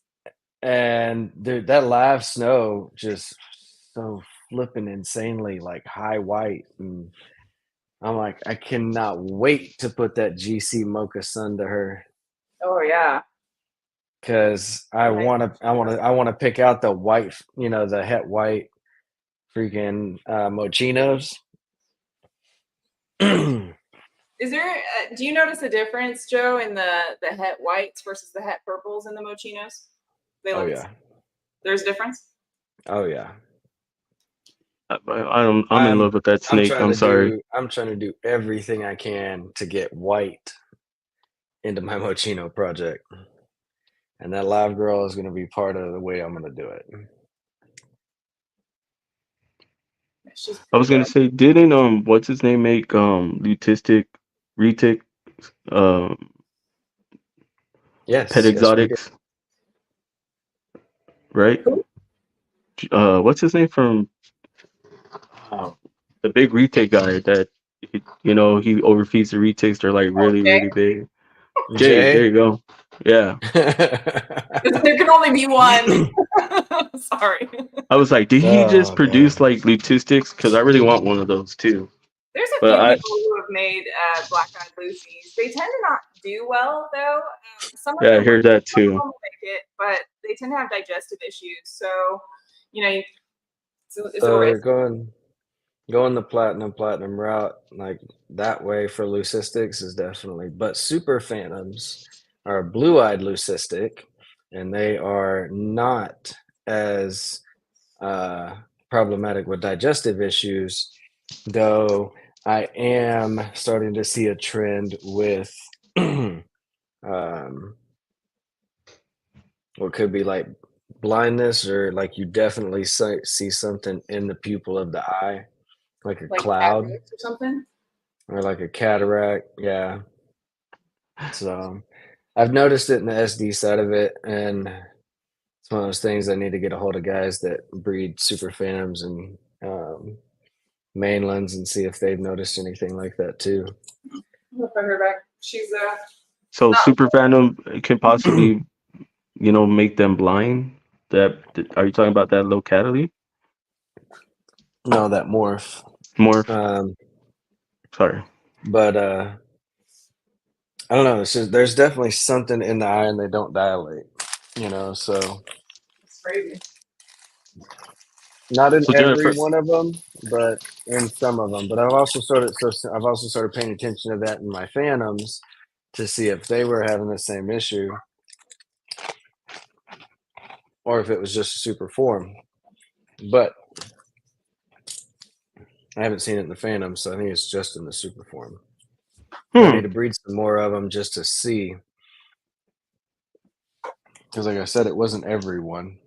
And dude, that live snow just so flipping insanely like high white, and I'm like, I cannot wait to put that GC Mocha Sun to her Oh yeah. because I want to pick out the white, the het white freaking mochinos. Is there? Do you notice a difference, Joe, in the het whites versus the het purples in the mochinos? They Oh look. yeah, There's a difference. oh yeah. I'm in love with that I'm snake. trying I'm to sorry. do everything I can to get white into my mochino project, and that live girl is going to be part of the way I'm going to do it. She's I pretty was gonna good. say, didn't what's his name make lutistic retic um pet Yes, we did. exotics, right? What's his name from uh, the big retake guy that he overfeeds the retics. They're like Oh, really okay. really big. Jay, there Jay. you go. Yeah, There can only be one. Sorry. I was like, did he just Oh produce man. like lutistics? Because I really want one of those too. There's a But few I people who have made black-eyed Lucy's. They tend to not do well, though. Some of yeah, I them, heard that some of too. them make it, but they tend to have digestive issues. So, you know, it's a So risk. going the platinum route like that way for leucistics is definitely, but super phantoms are blue-eyed leucistic, and they are not as problematic with digestive issues, though I am starting to see a trend with um, what could be like blindness, or like you definitely see something in the pupil of the eye, like a Like cloud cataracts or something. or like a cataract. Yeah. So I've noticed it in the SD side of it, and it's one of those things I need to get a hold of guys that breed super phantoms and mainlands and see if they've noticed anything like that too. If I heard back, she's So not- super phantom can possibly, make them blind. Are you talking about that locality? No, that morph. Morph. Sorry. But I don't know. There's definitely something in the eye, and they don't dilate. So it's crazy. not in So every Jennifer, one of them, but in some of them. But I've also started paying attention to that in my phantoms to see if they were having the same issue, or if it was just a super form. But I haven't seen it in the phantom, so I think it's just in the super form. I need to breed some more of them just to see, because like I said, it wasn't everyone.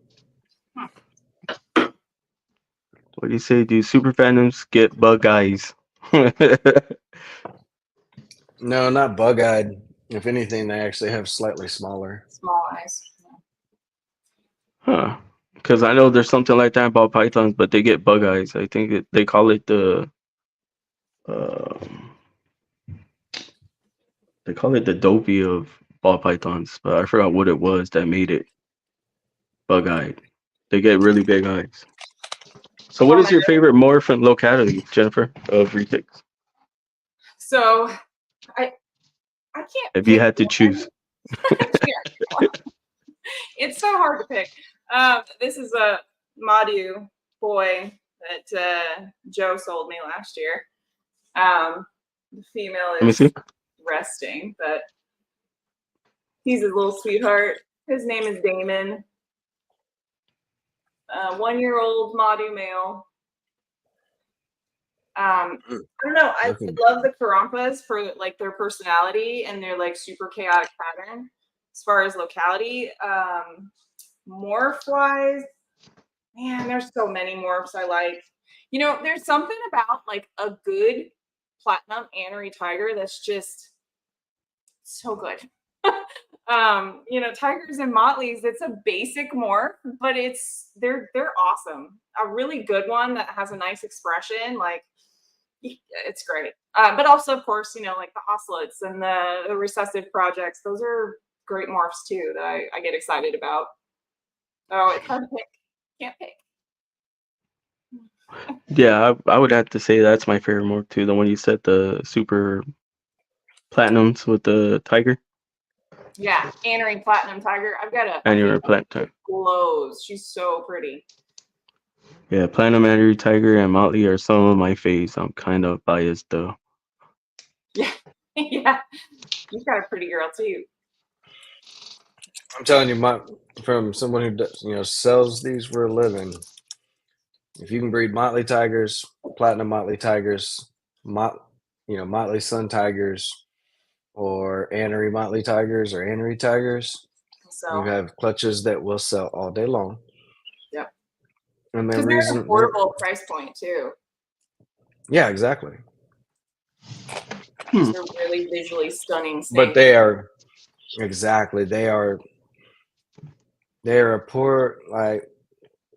What do you say? Do super phantoms get bug eyes? No, not bug-eyed. If anything, they actually have slightly smaller. Small eyes. Huh. Because I know there's something like that about pythons, but they get bug eyes. I think they call it the dopey of ball pythons, but I forgot what it was that made it bug eyed. They get really big eyes. So what is your favorite morph and locality, Jennifer, of retics? So I can't. If you had to choose. It's so hard to pick. This is a Madu boy that Joe sold me last year. The female is resting, but he's a little sweetheart. His name is Damon. 1-year-old Madu male. I don't know. I love the Karampas for like their personality and their like super chaotic pattern. As far as locality, morph wise, man, there's so many morphs I like. There's something about like a good platinum anery tiger that's just so good. Tigers and motleys, it's a basic morph, but they're awesome. A really good one that has a nice expression, like it's great. But also, of course, like the ocelots and the recessive projects, those are great morphs too that I get excited about. Oh, it's hard to pick. Can't pick. Yeah, I would have to say that's my favorite morph too. The one you said, the super platinums with the tiger. Yeah, anery platinum tiger. I've got a anery platinum. Glows. She's so pretty. Yeah, platinum anery tiger and motley are some of my faves. I'm kind of biased though. Yeah, yeah. You've got a pretty girl too. I'm telling you, from someone who does, sells these for a living. If you can breed motley tigers, platinum motley tigers, motley sun tigers, or anery motley tigers or anery tigers, you have clutches that will sell all day long. Yep. And because they're an affordable price point too. Yeah, exactly. They're really visually stunning snakes. But they are a poor, like,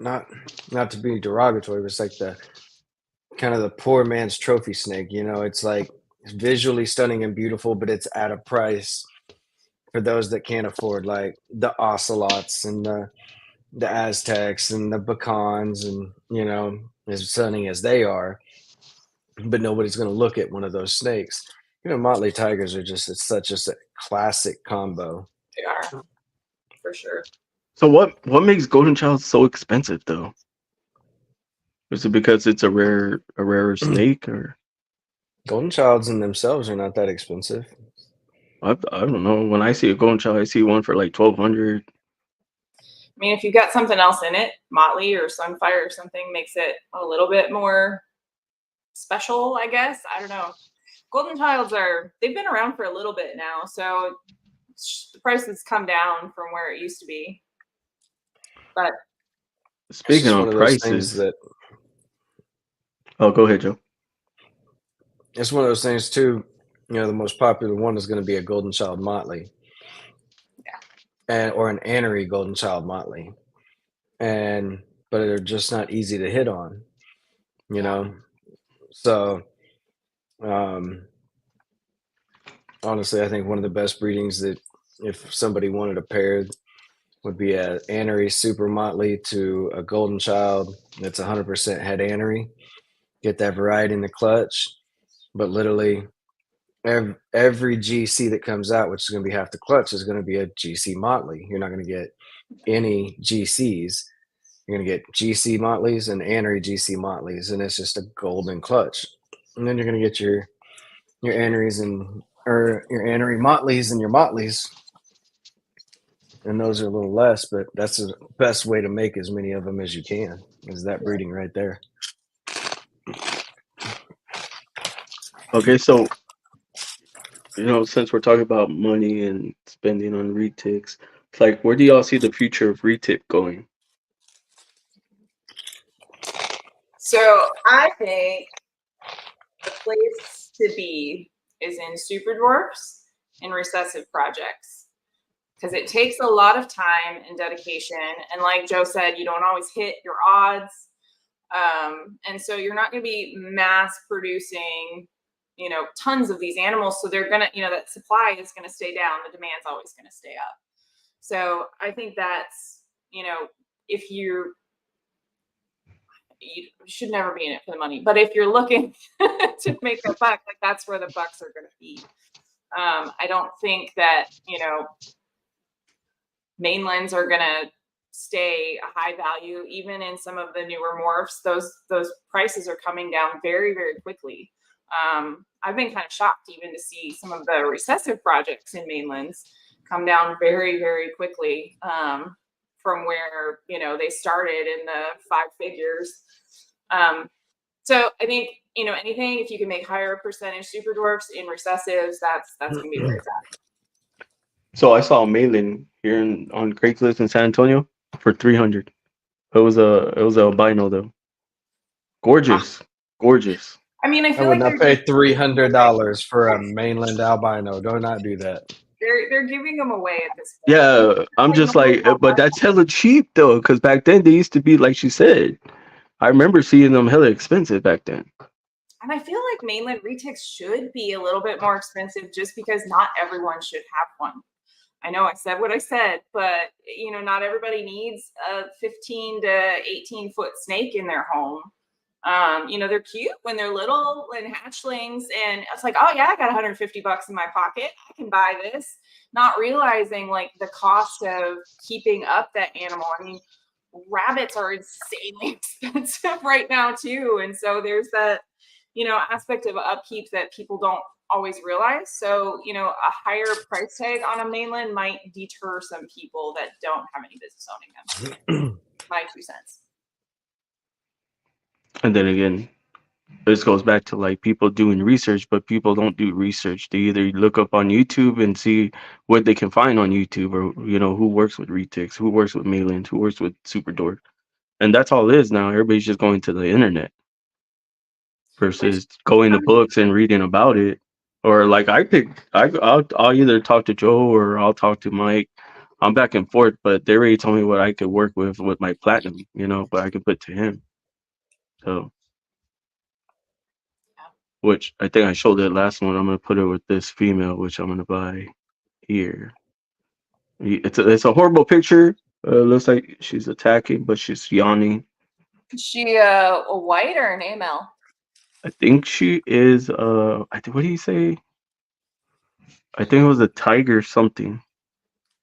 not to be derogatory, but it's like the kind of the poor man's trophy snake. It's like it's visually stunning and beautiful, but it's at a price for those that can't afford, like the ocelots and the Aztecs and the pecans, and as stunning as they are, but nobody's going to look at one of those snakes. Motley tigers are just a classic combo. They are, for sure. So what makes golden child so expensive though? Is it because it's a rarer snake, or golden childs in themselves are not that expensive? I don't know. When I see a golden child, I see one for like $1,200. I mean, if you've got something else in it, motley or sunfire or something, makes it a little bit more special, I guess. I don't know. Golden childs they've been around for a little bit now, so the price has come down from where it used to be. But speaking of prices, oh, go ahead, Joe. It's one of those things too. The most popular one is going to be a golden child motley, or an anery golden child motley, but they're just not easy to hit on. you know. So honestly, I think one of the best breedings that if somebody wanted a pair would be a Anery Super Motley to a Golden Child that's 100% head Anery. Get that variety in the clutch, but literally every GC that comes out, which is going to be half the clutch, is going to be a GC Motley. You're not going to get any GCs. You're going to get GC Motleys and Anery GC Motleys, and it's just a golden clutch. And then you're going to get your Anerys or your Anery Motleys and your Motleys, and those are a little less, but that's the best way to make as many of them as you can, is that breeding right there. Okay, so since we're talking about money and spending on retics, it's like, where do y'all see the future of retic going? So I think the place to be is in super dwarfs and recessive projects, because it takes a lot of time and dedication. And like Joe said, you don't always hit your odds. And so you're not going to be mass producing, tons of these animals. So they're going to, that supply is going to stay down. The demand's always going to stay up. So I think that's, if you should never be in it for the money, but if you're looking to make a buck, like that's where the bucks are going to be. I don't think that, mainlands are going to stay a high value. Even in some of the newer morphs, those prices are coming down very, very quickly. I've been kind of shocked even to see some of the recessive projects in mainlands come down very, very quickly from where, they started in the 5 figures. So I think, anything, if you can make higher percentage super dwarfs in recessives, that's going to be where it's at. So I saw a mailing here on Craigslist in San Antonio for 300. It was a albino though. Gorgeous. I mean, I would not pay $300 for a mainland albino. Do not do that. They're giving them away at this point. Yeah, I'm just like, but that's hella cheap though, because back then they used to be, like she said. I remember seeing them hella expensive back then. And I feel like mainland retics should be a little bit more expensive just because not everyone should have one. I know I said what I said, but not everybody needs a 15 to 18 foot snake in their home. They're cute when they're little and hatchlings, and it's like, oh yeah, I got $150 in my pocket, I can buy this, not realizing like the cost of keeping up that animal. I mean, rabbits are insanely expensive right now too, and so there's that aspect of upkeep that people don't always realize. So a higher price tag on a mainland might deter some people that don't have any business owning them. My 2 cents. And then again, this goes back to like people doing research, but people don't do research. They either look up on YouTube and see what they can find on YouTube, or who works with retics, who works with mainlands, who works with super dwarf, and that's all it is now. Everybody's just going to the internet versus going to books and reading about it. Or like I'll either talk to Joe or I'll talk to Mike. I'm back and forth, but they already told me what I could work with my platinum, but I could put to him. So, which I think I showed that last one. I'm gonna put it with this female, which I'm gonna buy here. It's a horrible picture. Looks like she's attacking, but she's yawning. Is she a white or an AML? I think she is. What do you say? I think it was a tiger something.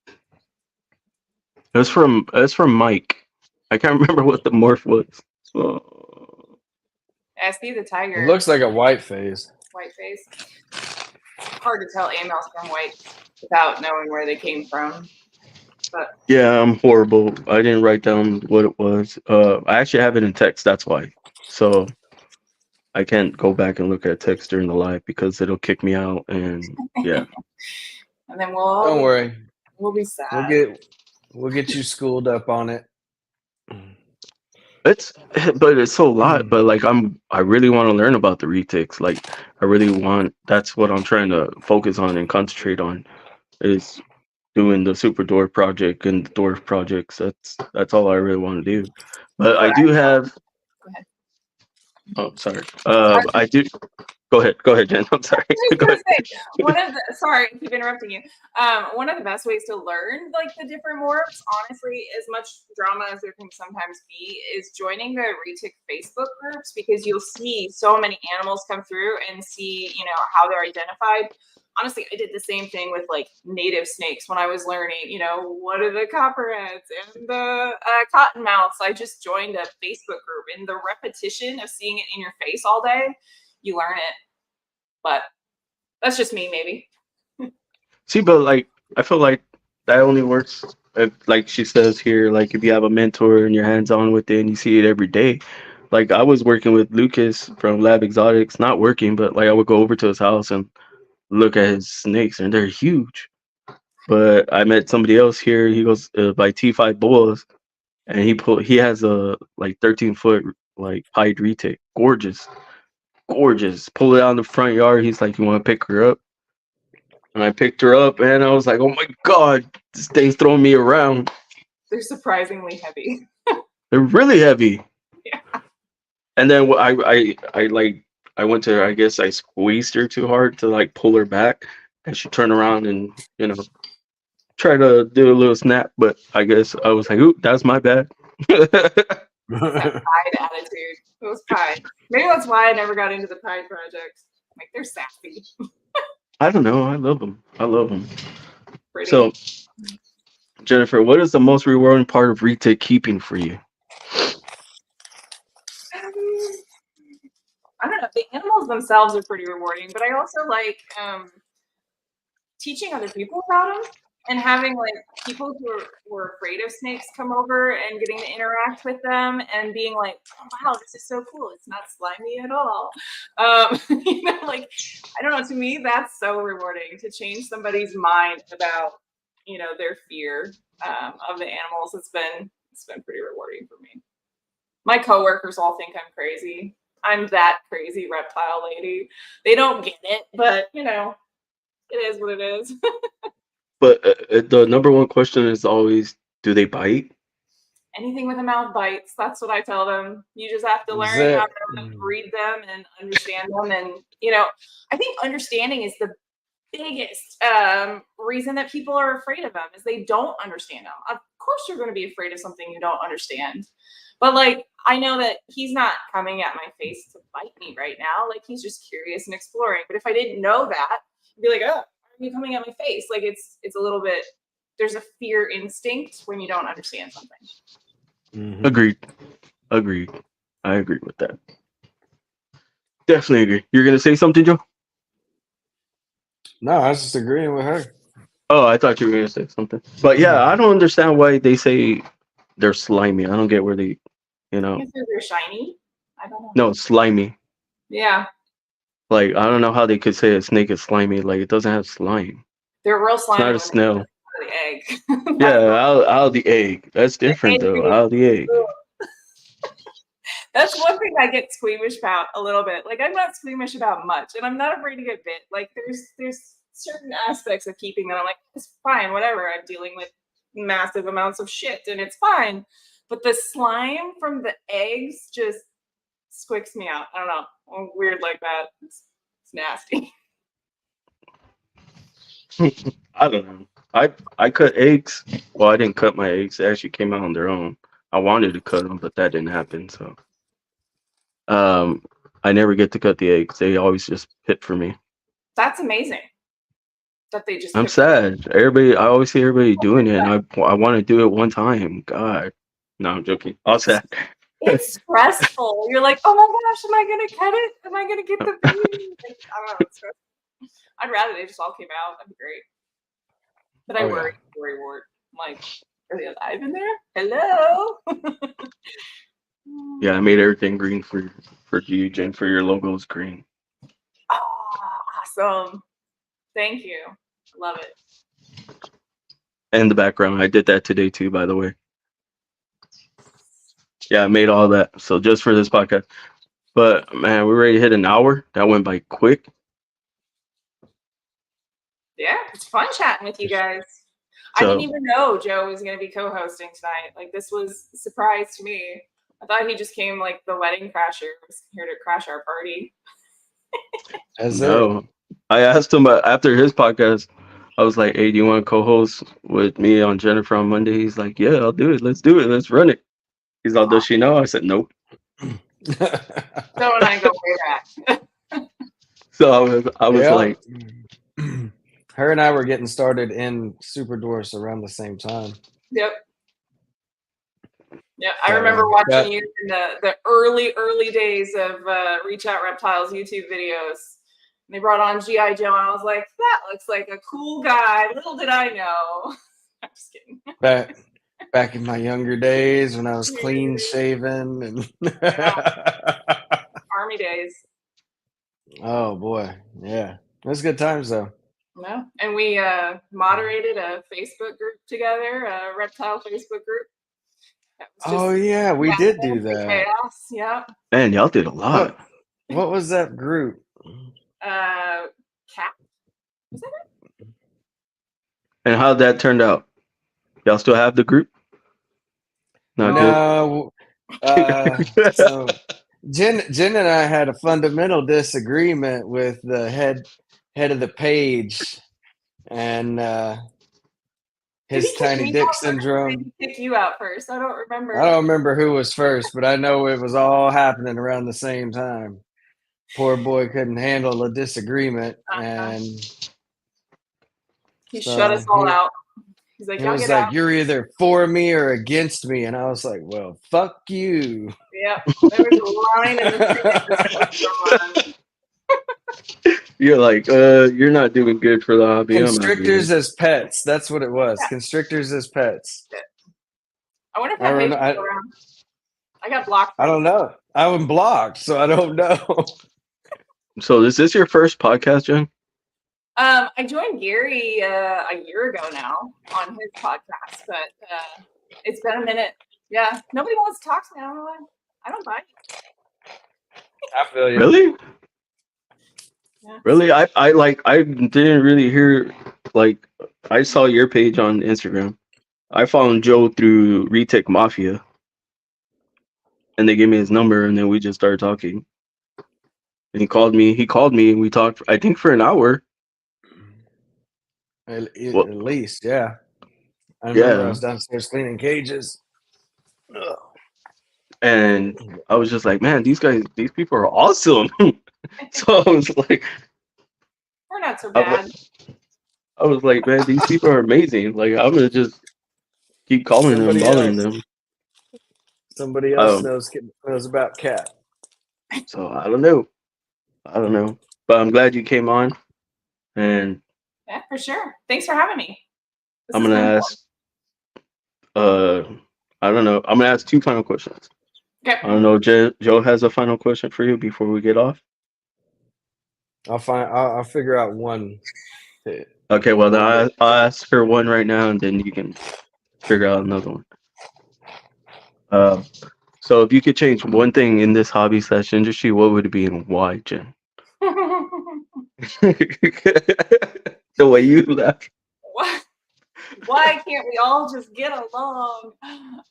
It was from Mike. I can't remember what the morph was. I see the tiger. It looks like a white phase. White phase. Hard to tell AMLs from white without knowing where they came from. But yeah, I'm horrible. I didn't write down what it was. I actually have it in text. That's why. So I can't go back and look at text during the live because it'll kick me out. And yeah. And then don't worry. We'll be sad. We'll get you schooled up on it. It's so a lot. But like I really want to learn about the retics. Like I really want. That's what I'm trying to focus on and concentrate on. Is doing the super dwarf project and the dwarf projects. That's all I really want to do. But I do have. Go ahead. Oh, sorry. I do. Go ahead, Jen. I'm sorry. Go ahead. Sorry, I keep interrupting you. One of the best ways to learn like the different morphs, honestly, as much drama as there can sometimes be, is joining the Retic Facebook groups, because you'll see so many animals come through and see, how they're identified. Honestly, I did the same thing with like native snakes when I was learning, what are the copperheads and the cottonmouths. I just joined a Facebook group, and the repetition of seeing it in your face all day, you learn it. But that's just me, maybe. See, but like, I feel like that only works if, like she says here, like if you have a mentor and you're hands on with it and you see it every day. Like I was working with Lucas from Lab Exotics, not working, but like I would go over to his house and look at his snakes, and they're huge. But I met somebody else here. He goes by T5 Bulls, and he has a like 13-foot like pied retic, gorgeous, gorgeous. Pull it out in the front yard. He's like, "You want to pick her up?" And I picked her up, and I was like, "Oh my god, this thing's throwing me around." They're surprisingly heavy. They're really heavy. Yeah. And then I went to, I guess I squeezed her too hard to like pull her back, and she turned around and try to do a little snap. But I guess I was like, "Oop, that's my bad." That pride attitude. It was pride. Maybe that's why I never got into the pride project. Like, they're sassy. I don't know. I love them. I love them. Pretty. So, Jennifer, what is the most rewarding part of retic keeping for you? I don't know. The animals themselves are pretty rewarding, but I also like teaching other people about them, and having like people who were afraid of snakes come over and getting to interact with them and being like, "Oh, wow, this is so cool. It's not slimy at all." Like, I don't know. To me, that's so rewarding to change somebody's mind about, their fear of the animals. It's been pretty rewarding for me. My coworkers all think I'm crazy. I'm that crazy reptile lady. They don't get it, but it is what it is. But the number one question is always, do they bite? Anything with a mouth bites. That's what I tell them. You just have to learn how to read them and understand them. And, I think understanding is the biggest reason that people are afraid of them, is they don't understand them. Of course, you're going to be afraid of something you don't understand. But like, I know that he's not coming at my face to bite me right now. Like, he's just curious and exploring. But if I didn't know that, I'd be like, "Oh, are you coming at my face?" Like, it's a little bit. There's a fear instinct when you don't understand something. Mm-hmm. Agreed. I agree with that. Definitely agree. You're gonna say something, Joe? No, I was just agreeing with her. Oh, I thought you were gonna say something. But yeah, I don't understand why they say they're slimy. I don't get where they, Because they're shiny. I don't know. No, slimy. Yeah. Like, I don't know how they could say a snake is slimy. Like, it doesn't have slime. They're real slimy. It's not a snail. The egg. Yeah, out of the egg. That's different though. Out of the egg. That's one thing I get squeamish about a little bit. Like, I'm not squeamish about much, and I'm not afraid to get bit. Like, there's certain aspects of keeping that I'm like, it's fine, whatever. I'm dealing with massive amounts of shit, and it's fine. But the slime from the eggs just squicks me out. I don't know. I'm weird like that. It's nasty. I don't know. I cut eggs. Well, I didn't cut my eggs. They actually came out on their own. I wanted to cut them, but that didn't happen. So, I never get to cut the eggs. They always just hit for me. That's amazing. That they just. I'm sad. I always see everybody doing it, and I want to do it one time. God, no, I'm joking. All sad. It's stressful. You're like, oh my gosh, am I gonna cut it? Am I gonna get the baby? I don't know. It's stressful. I'd rather they just all came out. That'd be great. But I worry. Ward. I'm like, are they alive in there? Hello. Yeah, I made everything green for you, Jen. For your logo is green. Oh, awesome! Thank you. Love it. And the background, I did that today too, by the way. Yeah, I made all that. So just for this podcast. But man, we're ready to hit an hour. That went by quick. Yeah, it's fun chatting with you guys. I didn't even know Joe was going to be co-hosting tonight. Like, this was a surprise to me. I thought he just came like the wedding crasher, was here to crash our party. No, I asked him after his podcast. I was like, "Hey, do you want to co-host with me on Jennifer on Monday?" He's like, "Yeah, I'll do it. Let's do it. Let's run it." He's like, "Does she know?" I said, "Nope." So and I go way back. So I was like, her and I were getting started in Super Dwarfs around the same time. Yep. Yeah, I remember watching you in the early days of Reach Out Reptiles YouTube videos. And they brought on G.I. Joe, and I was like, that looks like a cool guy. Little did I know. I'm just kidding. Back in my younger days when I was clean shaven and Army days. Oh boy, yeah, it was good times though. No, and we moderated a Facebook group together, a reptile Facebook group. Oh yeah, we did do that. Chaos, yeah. Man, y'all did a lot. What was that group? Cat. Was that it? And how'd that turn out? Y'all still have the group? No. So Jen and I had a fundamental disagreement with the head of the page, and his tiny dick syndrome. He kicked you out first. I don't remember. I don't remember who was first, but I know it was all happening around the same time. Poor boy couldn't handle a disagreement, and he shut us all out. He's like, "It was like you're either for me or against me," and I was like, "Well, fuck you." Yep, there was a line in the You're like, you're not doing good for the hobby. Constrictors as pets. That's what it was. Yeah. Constrictors as pets. I wonder if that page is around. I got blocked. I don't know. I was blocked, so I don't know. So is this your first podcast, Jen? I joined Gary a year ago now on his podcast, but it's been a minute. Yeah, nobody wants to talk to me. I don't buy it. I feel you. Really? Yeah. Really? I didn't really hear, like, I saw your page on Instagram. I found Joe through Retic Mafia. And they gave me his number, and then we just started talking. And he called me, and we talked, I think, for an hour. At least, yeah. I remember I was downstairs cleaning cages. Ugh. And I was just like, man, these people are awesome. So I was like, we're not so bad. I was like, man, these people are amazing. Like, I'm gonna just keep calling them, bothering them. Somebody else knows about cat. So I don't know. But I'm glad you came on. And yeah, for sure. Thanks for having me. I'm gonna ask. I don't know. I'm gonna ask 2 final questions. Okay. I don't know. Joe has a final question for you before we get off. I'll figure out one. Okay. Well, then I'll ask her one right now, and then you can figure out another one. So if you could change one thing in this hobby / industry, what would it be and why, Jen? The way you laugh. Why can't we all just get along?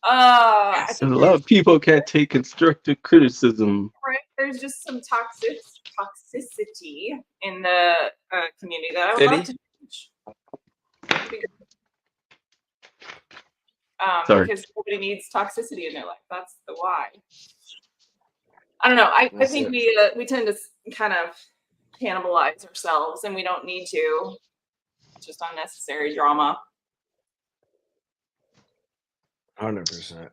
I think a lot of people can't take constructive criticism. Right? There's just some toxicity in the community that I would love to change. Because nobody needs toxicity in their life. That's the why. I don't know. I think we tend to kind of cannibalize ourselves, and we don't need to. It's just unnecessary drama. 100%.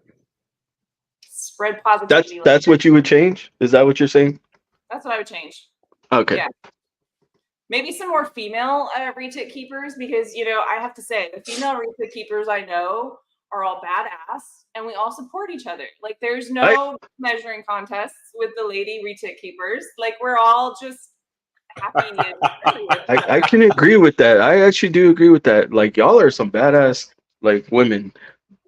Spread positivity. That's what you would change? Is that what you're saying? That's what I would change. Okay. Yeah. Maybe some more female retic keepers, because I have to say the female retic keepers I know are all badass, and we all support each other. Like, there's no measuring contests with the lady retic keepers. Like, we're all just happy. I can agree with that. I actually do agree with that. Like, y'all are some badass, like, women.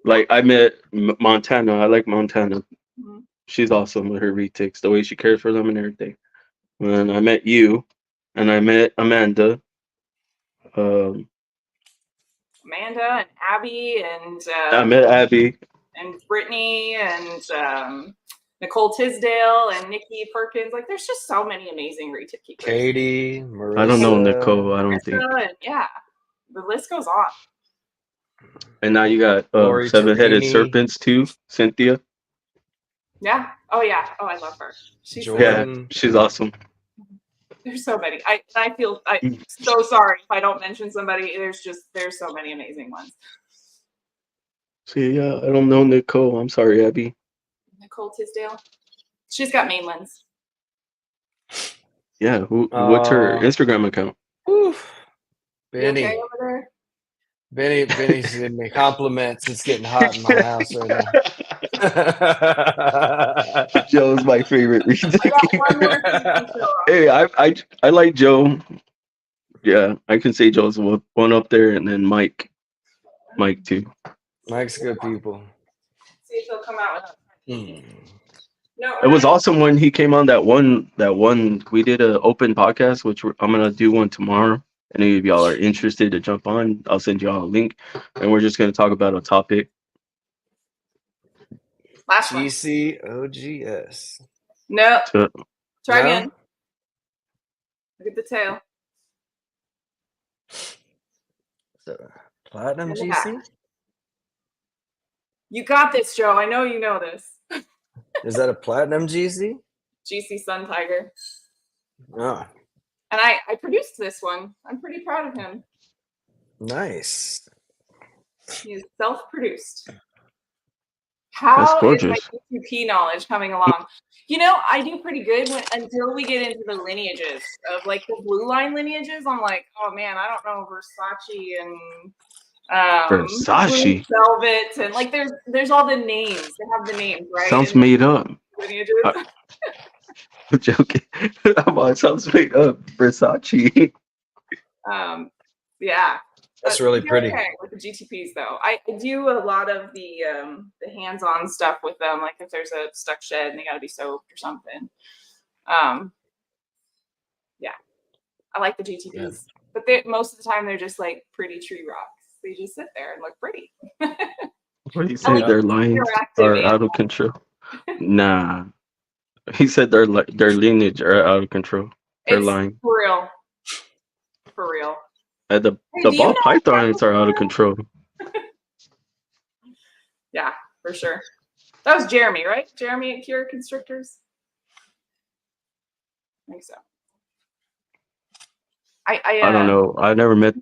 Like, I met Montana. I like Montana. Mm-hmm. She's awesome with her retics, the way she cares for them and everything. And I met you, and I met Amanda. Amanda and Abby and I met Abby. Brittany and Nicole Tisdale and Nikki Perkins. Like, there's just so many amazing retic keepers. Katie, Marissa. I don't know Nicole. I don't think. And, yeah, the list goes on. And now you got Lori seven-headed Tarini. serpents too, Cynthia. Yeah. Oh yeah. Oh, I love her. She's Jordan. She's awesome. There's so many. I feel so sorry if I don't mention somebody. There's so many amazing ones. See, I don't know Nicole. I'm sorry, Abby. Nicole Tisdale. She's got mainlands. Yeah. What's her Instagram account? Benny. Okay over there? Benny's giving me compliments. It's getting hot in my house right now. Joe's my favorite reason. Hey, I like Joe. Yeah, I can say Joe's one up there, and then Mike too. Mike's good people. See if he'll come out with No, it was awesome when he came on that one. We did an open podcast, which I'm gonna do one tomorrow. Any of y'all are interested to jump on, I'll send y'all a link, and we're just gonna talk about a topic. Last one. GCOGS. No. Try again. Look at the tail. So, Platinum GC? You got this, Joe. I know you know this. Is that a Platinum GC? GC Sun Tiger. Oh. And I produced this one. I'm pretty proud of him. Nice. He is self-produced. How is my GTP knowledge coming along? I do pretty good until we get into the lineages of like the blue line lineages. I'm like, oh man, I don't know Versace and Versace Velvet and like there's all the names. They have the names, right? Sounds made up. Lineages. I'm joking. It sounds made up. Versace. Yeah. That's really pretty. Okay with the GTPs though. I do a lot of the hands-on stuff with them, like if there's a stuck shed and they gotta be soaked or something. Yeah. I like the GTPs. Yeah. But most of the time they're just like pretty tree rocks. They just sit there and look pretty. What do you say? Their lines are out of control. Nah. He said their lineage are out of control. Their line. For real. For real. The ball pythons are out of control. Yeah, for sure. That was Jeremy, right? Jeremy at Cure Constrictors? I think so. I don't know. I never met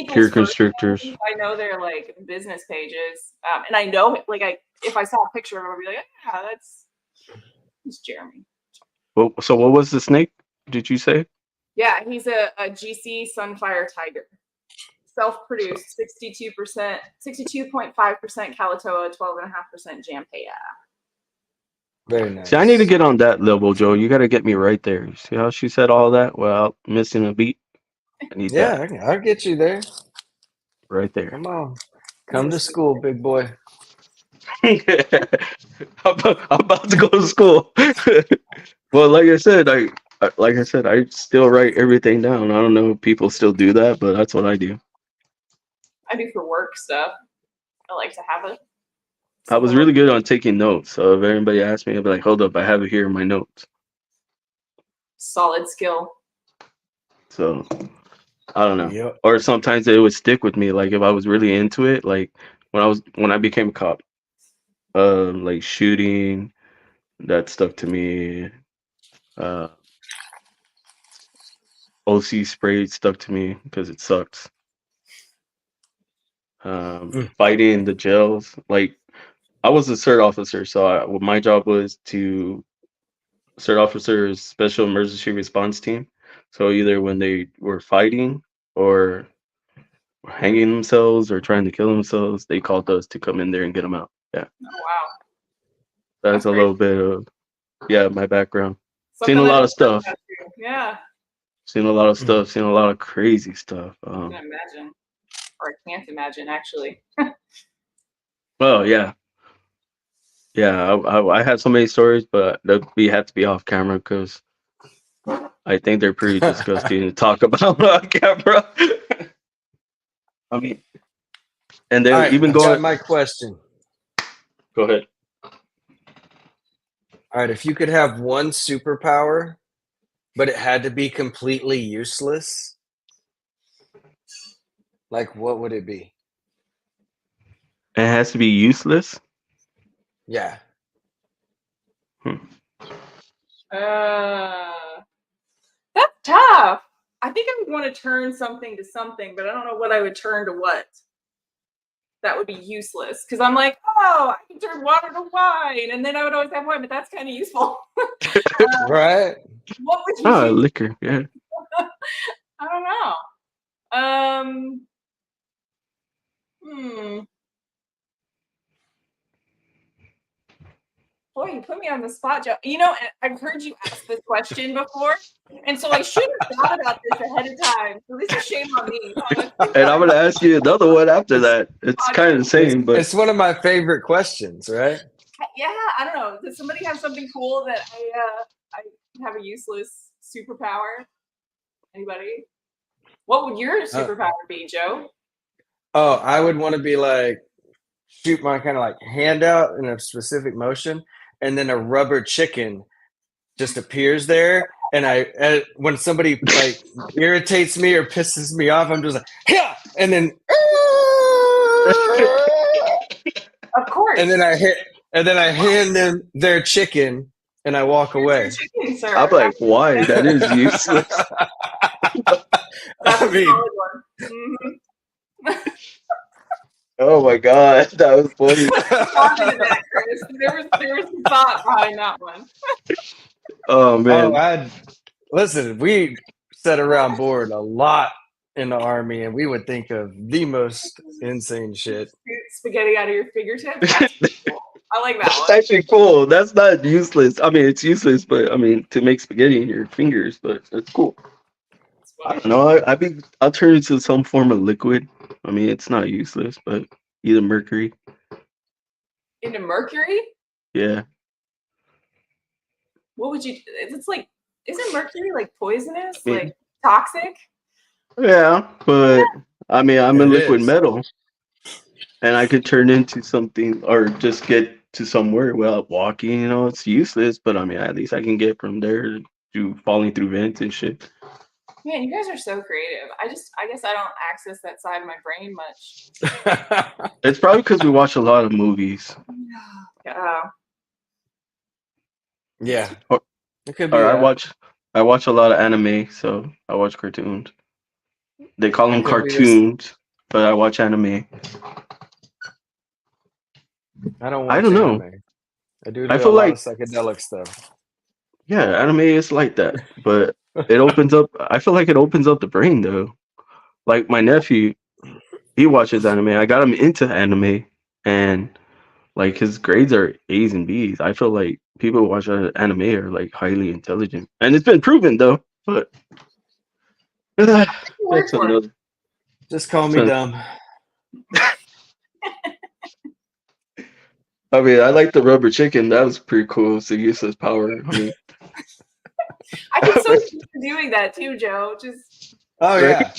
Cure Constrictors. I know they're like business pages. And I know like if I saw a picture of him, I'd be like, yeah, that's Jeremy. Well, so what was the snake? Did you say? Yeah, he's a GC Sunfire Tiger. Self-produced, 62%, 62.5% Kalatoa, 12.5% Jampea. Very nice. See, I need to get on that level, Joe. You got to get me right there. You see how she said all that? Well, missing a beat. I need that. I'll get you there. Right there. Come on. Come to school, big boy. I'm about to go to school. Well, like I said, I still write everything down. I don't know if people still do that, but that's what I do. I do for work stuff. I like to have it. I was really good on taking notes. So if anybody asked me, I'd be like, hold up, I have it here in my notes. Solid skill. So I don't know. Yep. Or sometimes it would stick with me. Like if I was really into it, like when I became a cop, like shooting, that stuck to me. OC spray stuck to me because it sucks. Fighting the jails, like I was a cert officer, so my job was to cert officers special emergency response team. So either when they were fighting or hanging themselves or trying to kill themselves, they called us to come in there and get them out. Yeah. Oh, wow. That's a little bit of my background. Seen a lot of stuff. Yeah. Seen a lot of stuff. Seen a lot of crazy stuff. I can imagine. Or I can't imagine, actually. Well, yeah. Yeah, I had so many stories, but we have to be off camera because I think they're pretty disgusting to talk about on camera. I mean, and then even going. My question. Go ahead. All right, if you could have one superpower, but it had to be completely useless, like what would it be? It has to be useless. Yeah. That's tough. I think I would want to turn something to something, but I don't know what I would turn to what. That would be useless because I'm like, oh, I can turn water to wine, and then I would always have wine, but that's kind of useful. Right. What would you Oh, do? liquor. Yeah. I don't know. Boy, you put me on the spot, Joe. You know, I've heard you ask this question before, and so I should have thought about this ahead of time. So this is shame on me. And I'm gonna ask you another one after that. It's kind of the same, but it's one of my favorite questions, right? Yeah, I don't know. Does somebody have something cool that I have a useless superpower? Anybody? What would your superpower be, Joe? Oh, I would want to be like shoot my kind of like hand out in a specific motion, and then a rubber chicken just appears there, and when somebody like irritates me or pisses me off, I'm just like, yeah, and then of course, and then I hand them their chicken and I walk away. Chicken, sir. I'm like, why? That is useless. That's a solid one. Mm-hmm. Oh my god, that was funny. That, Chris. There was some thought behind that one. Oh man. Listen, we sat around board a lot in the Army, and we would think of the most insane shit. Spaghetti out of your fingertips. That's cool. I like that one. That's actually cool. That's not useless. I mean, it's useless, but I mean, to make spaghetti in your fingers, but it's cool. I don't know. I'll turn it into some form of liquid. I mean, it's not useless, but either mercury. Into mercury? Yeah. What would you? It's like, isn't mercury like poisonous, like toxic? Yeah, but I mean, I'm a liquid metal, and I could turn into something or just get to somewhere without walking. You know, it's useless, but I mean, at least I can get from there to falling through vents and shit. Man, you guys are so creative. I guess I don't access that side of my brain much. It's probably because we watch a lot of movies. Yeah. It could be. I watch a lot of anime, so I watch cartoons. They call them cartoons, but I watch anime. I don't watch anime. Know. I do a lot of psychedelic stuff. Yeah, anime is like that, but it opens up. I feel like it opens up the brain, though. Like my nephew, he watches anime. I got him into anime, and like his grades are A's and B's. I feel like people who watch anime are like highly intelligent, and it's been proven though. But that's another. Just call me dumb. I mean, I like the rubber chicken. That was pretty cool. It's a useless power. I mean, I can so see you doing that too, Joe. Just yeah.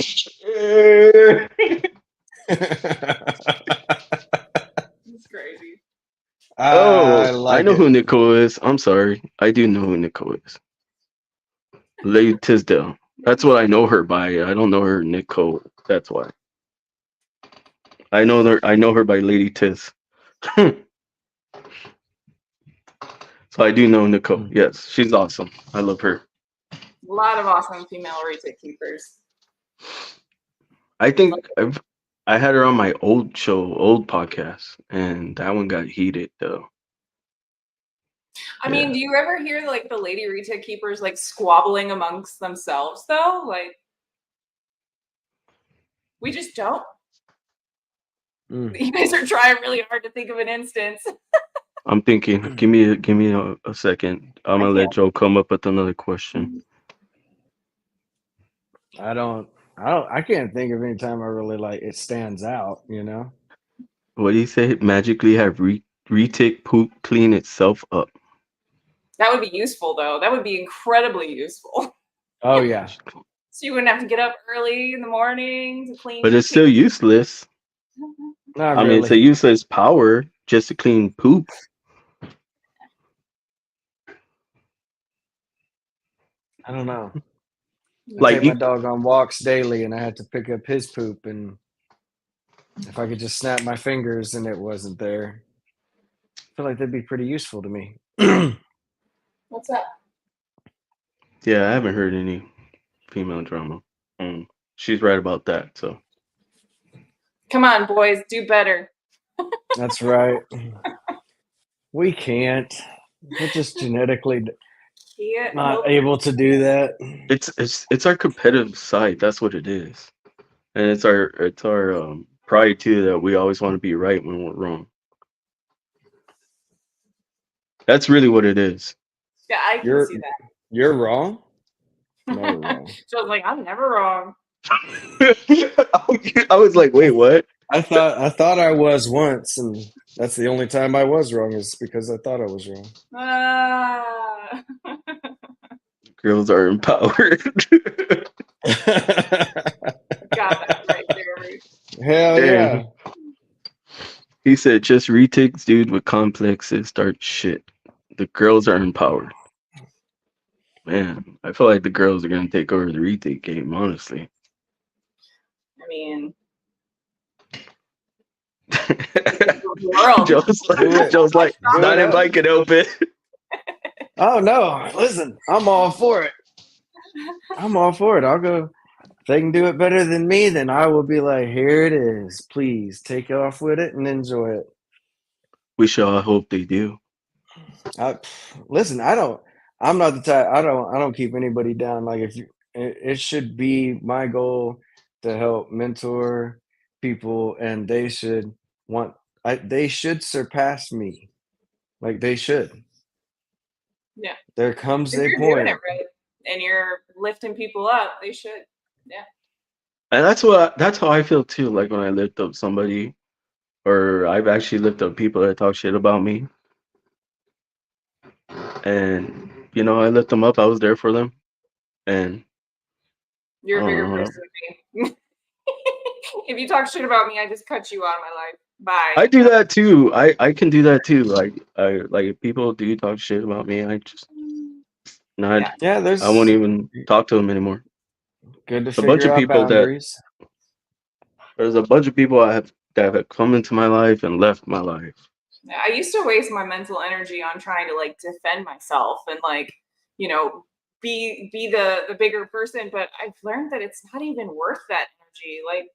It's crazy. I know who Nicole is. I'm sorry. I do know who Nicole is. Lady Tisdale. That's what I know her by. I don't know her Nicole. That's why. I know her by Lady Tis. So I do know Nicole. Yes, she's awesome. I love her. A lot of awesome female retic keepers. I think I had her on my old podcast, and that one got heated though. I mean, do you ever hear like the lady retic keepers like squabbling amongst themselves though? Like, we just don't. You guys are trying really hard to think of an instance. I'm thinking. Give me a second. I'm gonna let Joe come up with another question. I can't think of any time I really like it stands out, you know. What do you say? Magically have retic poop clean itself up. That would be useful though. That would be incredibly useful. Oh yeah. So you wouldn't have to get up early in the morning to clean. But it's still useless. Not I mean, it's a useless power. just to clean poop. I don't know. I Like take my dog on walks daily, and I had to pick up his poop, and if I could just snap my fingers and it wasn't there, I feel like that'd be pretty useful to me. What's up? yeah, I haven't heard any female drama. She's right about that. So Come on, boys, do better. That's right. We can't. We're just genetically not able to do that. it's our competitive side. That's what it is, and it's our pride too that we always want to be right when we're wrong. That's really what it is. Yeah, I can see that. You're wrong. Never wrong. So I was like, I'm never wrong. I was like, wait, what? I thought I was once, and that's the only time I was wrong is because I thought I was wrong. Girls are empowered. Got that right, Jeremy. Hell yeah. He said, just retics, dude, with complexes start shit. The girls are empowered. Man, I feel like the girls are going to take over the retic game, honestly. I mean, Joe's like, not if I can open. Oh, no. Listen, I'm all for it. I'll go. If they can do it better than me, then I will be like, here it is. Please take off with it and enjoy it. We sure hope they do. Listen, I'm not the type. I don't keep anybody down. Like it should be my goal to help mentor people, and they should surpass me. Like they should. Yeah. There comes if a you're point. Doing it right, and you're lifting people up, they should. Yeah. And that's how I feel too. Like when I lift up somebody, or I've actually lifted up people that talk shit about me. And I lift them up. I was there for them, and you're a bigger person than me. If you talk shit about me, I just cut you out of my life. Bye. I do that too. I can do that too. Like if people do talk shit about me, I just I won't even talk to them anymore. Good to figure out boundaries. There's a bunch of people that have come into my life and left my life. I used to waste my mental energy on trying to like defend myself and like, be the bigger person, but I've learned that it's not even worth that energy. Like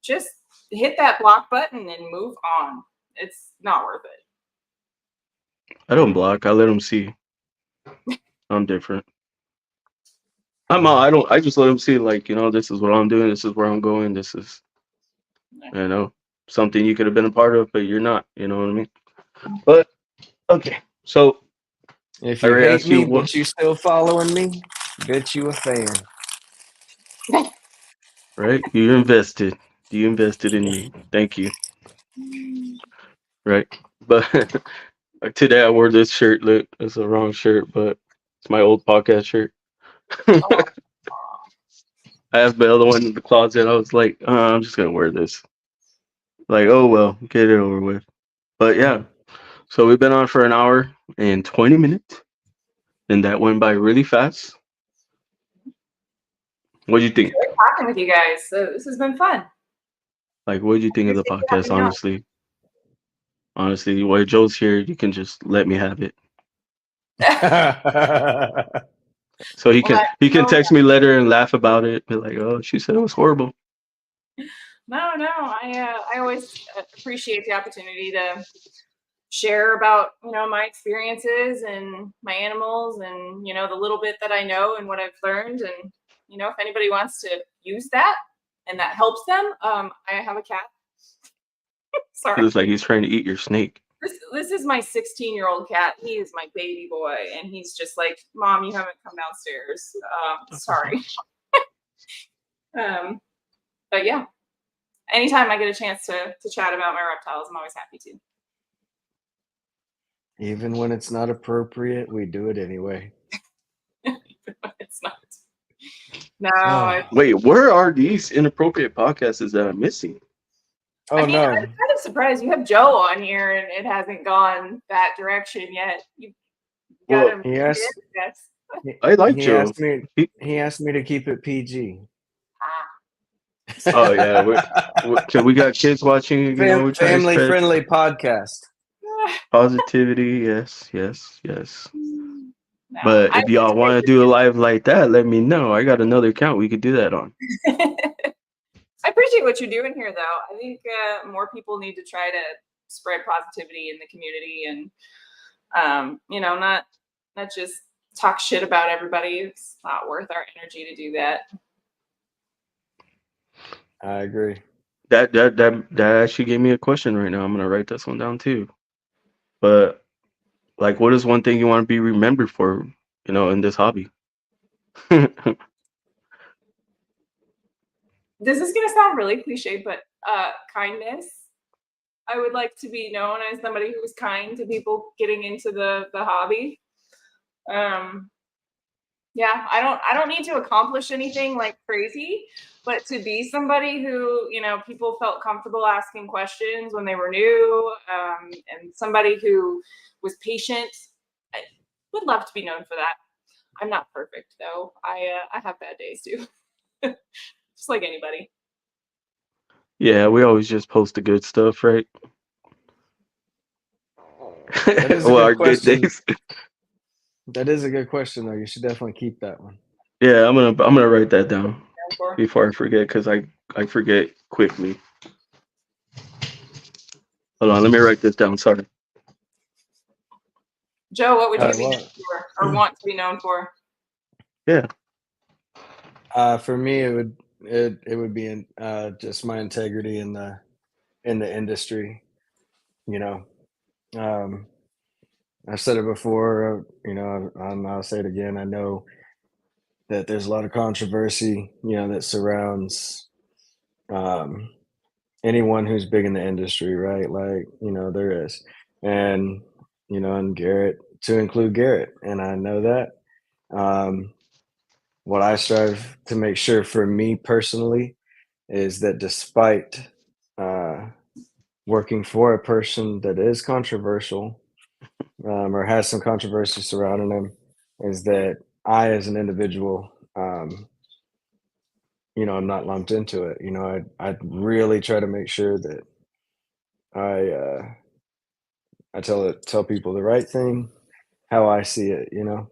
just hit that block button and move on. It's not worth it. I don't block. I let them see. I'm different. I just let them see, like, this is what I'm doing. This is where I'm going. This is, something you could have been a part of, but you're not. You know what I mean? But, okay. So, if you hate me, but you still following me, bet you a fan. Right? You invested in me. Thank you. Right? But today I wore this shirt. Look, it's the wrong shirt, but it's my old podcast shirt. I have my other one in the closet. I was like, I'm just gonna wear this. Like, oh well, get it over with. But yeah, so we've been on for an hour and 20 minutes, and that went by really fast. What do you think? Enjoyed talking with you guys. So this has been fun. Like, what do you think of the podcast? Honestly, while Joe's here, you can just let me have it. So he can text me later and laugh about it. Be like, oh, she said it was horrible. No, I always appreciate the opportunity to share about my experiences and my animals and the little bit that I know and what I've learned, and if anybody wants to use that and that helps them, I have a cat. Sorry, it looks like he's trying to eat your snake. This is my 16-year-old cat. He is my baby boy, and he's just like, Mom, you haven't come downstairs. Sorry. But yeah, anytime I get a chance to chat about my reptiles, I'm always happy to. Even when it's not appropriate, we do it anyway. It's not. No. Wait, where are these inappropriate podcasts that I'm missing? Oh, no. I've kind of really surprised you have Joe on here and it hasn't gone that direction yet. You got him. Yes. I like Joe. He asked me to keep it PG. Oh yeah, we got kids watching. You know, we're trying to spread family-friendly podcast. positivity. Yes, yes, yes. No, But if y'all want to do a live like that, let me know. I got another account we could do that on. I appreciate what you're doing here, though. I think more people need to try to spread positivity in the community, and you know, not just talk shit about everybody. It's not worth our energy to do that. I agree. That actually gave me a question right now. I'm gonna write this one down too. But like, what is one thing you want to be remembered for? You know, in this hobby. This is gonna sound really cliche, but kindness. I would like to be known as somebody who is kind to people getting into the hobby. Yeah, I don't need to accomplish anything like crazy, but to be somebody who, you know, people felt comfortable asking questions when they were new, and somebody who was patient. I would love to be known for that. I'm not perfect though. I have bad days too, just like anybody. Yeah, we always just post the good stuff, right? That is a Well, good our question. good days. That is a good question, though. You should definitely keep that one. Yeah, I'm gonna write that down before I forget, because I forget quickly. Hold on, let me write this down. Sorry. Joe, what would you be known for or want to be known for? Yeah. For me, it would be just my integrity in the industry. You know, I've said it before. You know, I'll say it again. I know that there's a lot of controversy, you know, that surrounds anyone who's big in the industry, right? Like, you know, there is, and you know, and Garrett, to include Garrett, and I know that. What I strive to make sure for me personally is that despite working for a person that is controversial, or has some controversy surrounding them, is that I, as an individual, you know, I'm not lumped into it. You know, I really try to make sure that I tell people the right thing, how I see it. You know,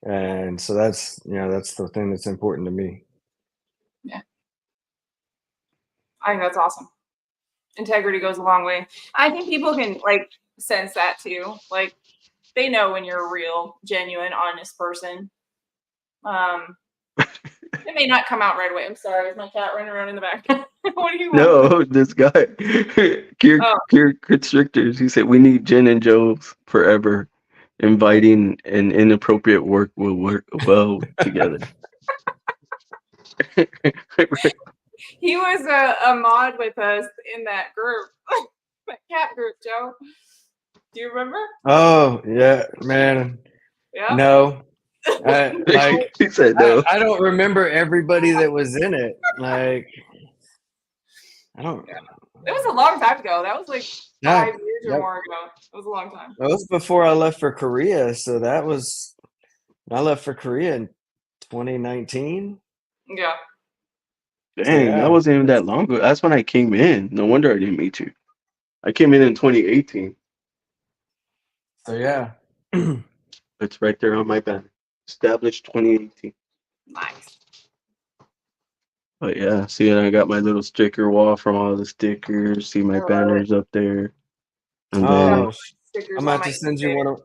and so that's, you know, that's the thing that's important to me. Yeah, I think that's awesome. Integrity goes a long way. I think people can like sense that too. Like they know when you're a real, genuine, honest person. It may not come out right away. I'm sorry, is my cat running around in the back? What do you want? No, this guy, Kier Constrictors. He said we need Jen and Joe's forever. Inviting and inappropriate work will work well together. He was a mod with us in that group, that cat group. Joe, do you remember? Oh yeah, man. Yeah. No, like he said no. I don't remember everybody that was in it. Like I don't. Yeah. It was a long time ago. That was like 5 years or more ago. It was a long time. That was before I left for Korea. So that was, I left for Korea in 2019. Yeah. Dang, that wasn't even that long ago. That's when I came in. No wonder I didn't meet you. I came in 2018. So yeah. It's right there on my banner. Established 2018. Nice. But yeah, see, and I got my little sticker wall from all the stickers. See my banners up there. And then I'm about to send you one of.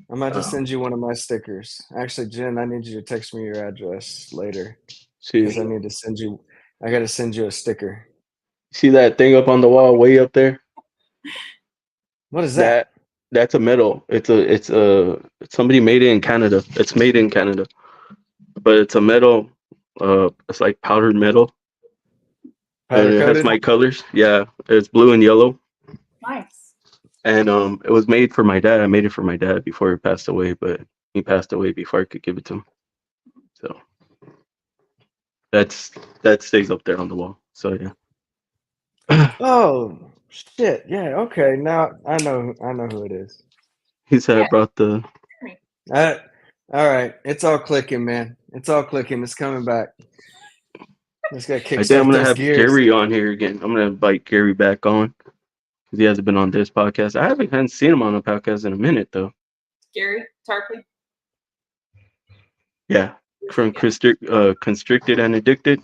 I'm about to send you one of my stickers. Actually, Jen, I need you to text me your address later. Because I need to send you. I got to send you a sticker. See that thing up on the wall, way up there? What is that? That's a medal. It's somebody made it in Canada. It's made in Canada, but it's a medal. It's like powdered metal. And it has my colors. Yeah, it's blue and yellow. Nice. And it was made for my dad. I made it for my dad before he passed away, but he passed away before I could give it to him. So that stays up there on the wall. So yeah. Oh, Shit. Yeah. Okay. Now I know who it is. He said I brought the. All right. It's all clicking, man. It's all clicking. It's coming back. Just gotta I think I'm kickstart gonna those have gears. Gary on here again. I'm gonna invite Gary back on because he hasn't been on this podcast. I haven't seen him on a podcast in a minute though. Gary Tarpley. Yeah, from Constricted and Addicted.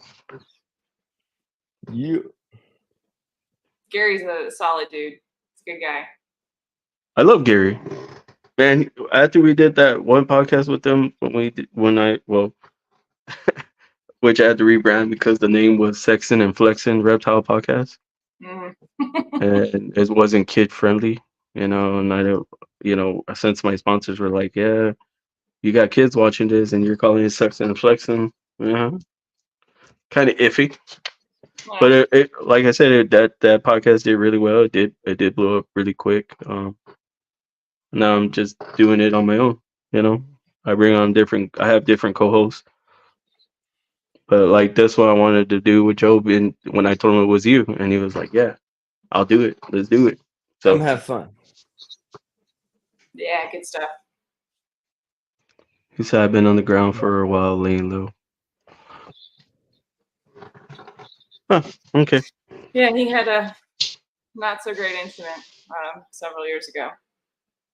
Gary's a solid dude. He's a good guy. I love Gary. Man, after we did that one podcast with him, which I had to rebrand because the name was Sexin' and Flexin' Reptile Podcast. Mm-hmm. And it wasn't kid friendly, and since my sponsors were like, yeah, you got kids watching this and you're calling it Sexin' and Flexin', kind of iffy. Yeah. But it, like I said, that podcast did really well. It did blow up really quick. Now I'm just doing it on my own. I have different co-hosts. But like this one I wanted to do with Job, and when I told him it was you, and he was like, yeah, I'll do it. Let's do it. So come have fun. Yeah, good stuff. He said I've been on the ground for a while, laying low. Huh, okay. Yeah, he had a not so great incident several years ago.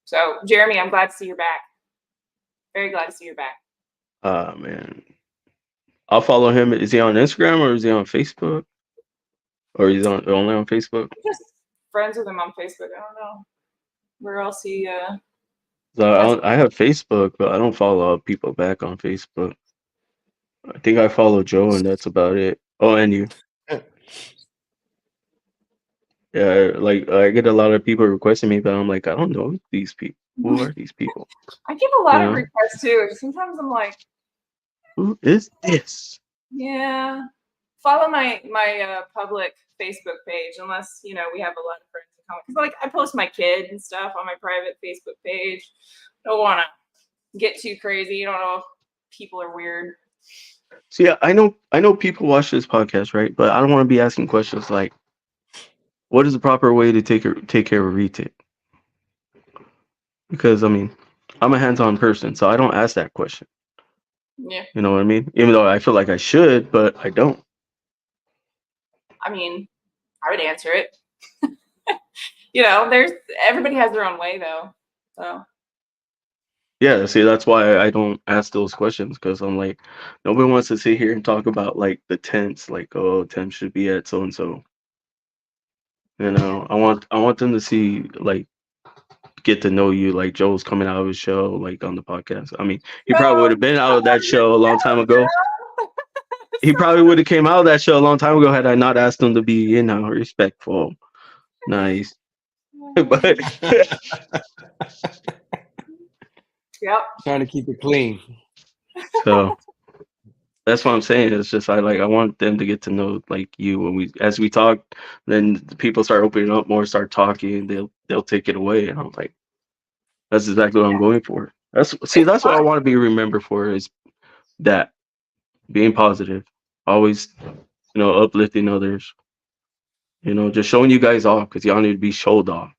So, Jeremy, I'm glad to see you're back. Very glad to see you're back. Man. I'll follow him. Is he on Instagram or is he on Facebook? Or he's only on Facebook? I'm just friends with him on Facebook. I don't know. Where else he So I have Facebook, but I don't follow people back on Facebook. I think I follow Joe and that's about it. Oh, and you. Yeah, like I get a lot of people requesting me, but I'm like, I don't know these people. Who are these people? I get a lot of requests too. Sometimes I'm like, who is this? Yeah. Follow my public Facebook page unless, we have a lot of friends in common. Because like I post my kid and stuff on my private Facebook page. Don't want to get too crazy. You don't know if people are weird. See, I know people watch this podcast, right? But I don't want to be asking questions like, what is the proper way to take care of a retic? Because I'm a hands-on person, so I don't ask that question. Yeah. You know what I mean? Even though I feel like I should, but I don't. I would answer it. Everybody has their own way though. So. Yeah, see, that's why I don't ask those questions because I'm like, nobody wants to sit here and talk about like the tents, like, oh, temps should be at so and so. I want them to see like get to know you, like Joe's coming out of his show, like on the podcast. He probably would have been out of that show a long time ago. He probably would have came out of that show a long time ago had I not asked him to be, respectful, nice. But yep, trying to keep it clean. So that's what I'm saying. It's just I want them to get to know like you as we talk. Then people start opening up more, start talking. They'll take it away, and I'm like, that's exactly what I'm going for. That's what I want to be remembered for is that being positive, always, uplifting others. Just showing you guys off because y'all need to be showed off.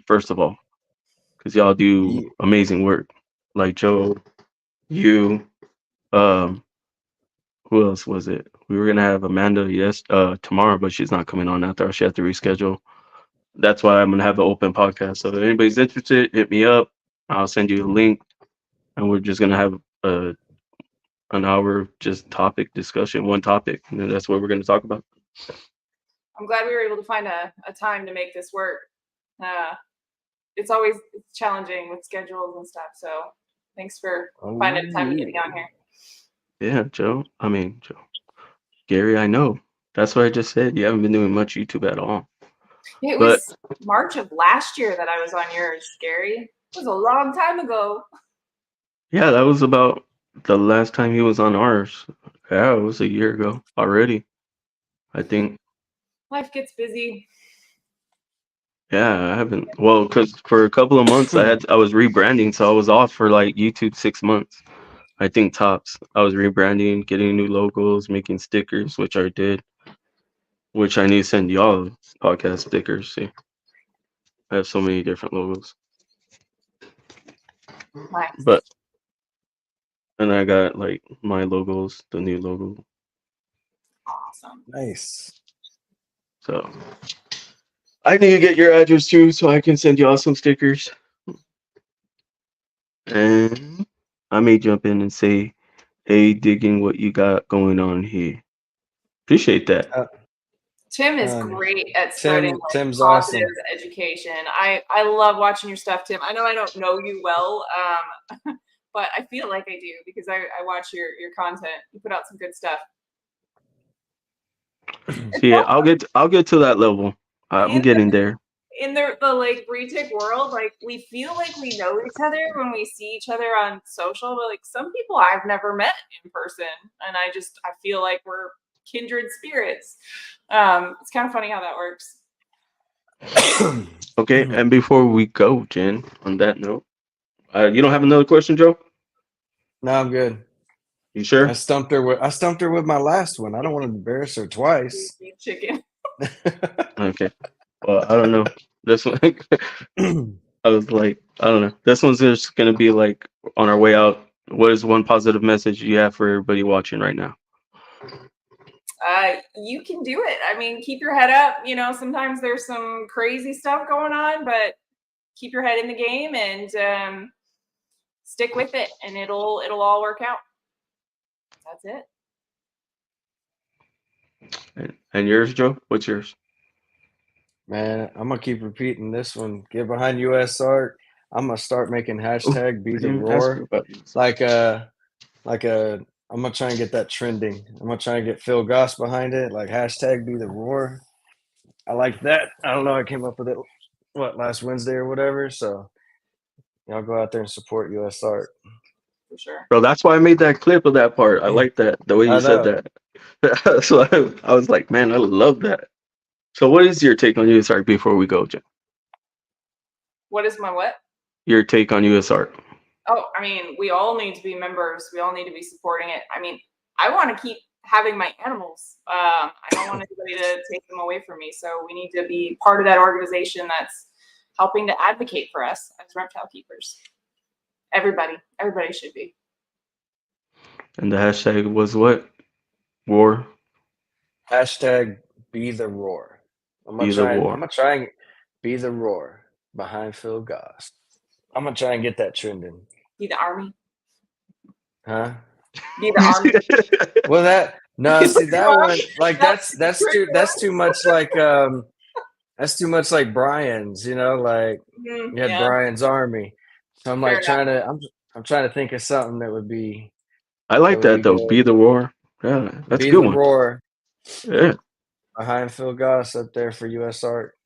First of all, because y'all do amazing work. Like Joe, you, who else was it? We were gonna have Amanda tomorrow, but she's not coming on after. She had to reschedule. That's why I'm gonna have an open podcast. So if anybody's interested, hit me up. I'll send you a link, and we're just gonna have an hour just topic discussion, one topic, and that's what we're gonna talk about. I'm glad we were able to find a time to make this work. It's always challenging with schedules and stuff. So thanks for finding a time to get me on here. Yeah, Joe. Gary, I know. That's what I just said. You haven't been doing much YouTube at all. It was March of last year that I was on yours, Gary. It was a long time ago. Yeah, that was about the last time he was on ours. Yeah, it was a year ago already, I think. Life gets busy. Yeah, I haven't. Well, because for a couple of months I was rebranding, so I was off for like YouTube 6 months. I think tops. I was rebranding, getting new logos, making stickers, which I did. which I need to send y'all podcast stickers. See, I have so many different logos. Nice. But and I got like my logos, the new logo. Awesome. Nice. So I need to get your address too, so I can send y'all some stickers. And I may jump in and say, "Hey, digging what you got going on here." Appreciate that. Tim is great at spreading Tim's positive awesome. education. I love watching your stuff, Tim. I know I don't know you well, but I feel like I do because I watch your content. You put out some good stuff. Yeah, I'll get to that level. I'm getting there. In the like retic world, like we feel like we know each other when we see each other on social, but like some people I've never met in person, and I feel like we're kindred spirits. It's kind of funny how that works. Okay, and before we go, Jen, on that note, you don't have another question, Joe? No, I'm good. You sure? I stumped her with my last one. I don't want to embarrass her twice. Chicken. Okay. Well, I don't know. This one, I was like, I don't know. This one's just gonna be like on our way out. What is one positive message you have for everybody watching right now? You can do it. I mean, keep your head up. You know, sometimes there's some crazy stuff going on, but keep your head in the game and stick with it, and it'll all work out. That's it. And yours, Joe? What's yours? Man, I'm gonna keep repeating this one. Get behind US art. I'm gonna start making hashtag be the roar. I'm gonna try and get that trending. I'm gonna try and get Phil Goss behind it, like hashtag be the roar. I like that. I don't know. I came up with it last Wednesday or whatever. So y'all go out there and support US art. for sure. Bro, that's why I made that clip of that part. I like that, the way you said that. So I was like, man, I love that. So what is your take on US art before we go, Jen? What is my what? Your take on US art. Oh, I mean, we all need to be members. We all need to be supporting it. I mean, I want to keep having my animals. I don't want anybody to take them away from me. So we need to be part of that organization that's helping to advocate for us as reptile keepers. Everybody should be. And the hashtag was what? War. Hashtag be the roar. I'm gonna try and be the roar behind Phil Goss. I'm gonna try and get that trending. Be the army. Huh? Be the army. Well, see that one, like that's too much like that's too much like Brian's, you know, like you had Brian's army. So I'm like trying to think of something that would be. I like that though. Good. Be the roar. Yeah, that's a good one. Be the roar. Yeah. Behind Phil Goss up there for US art.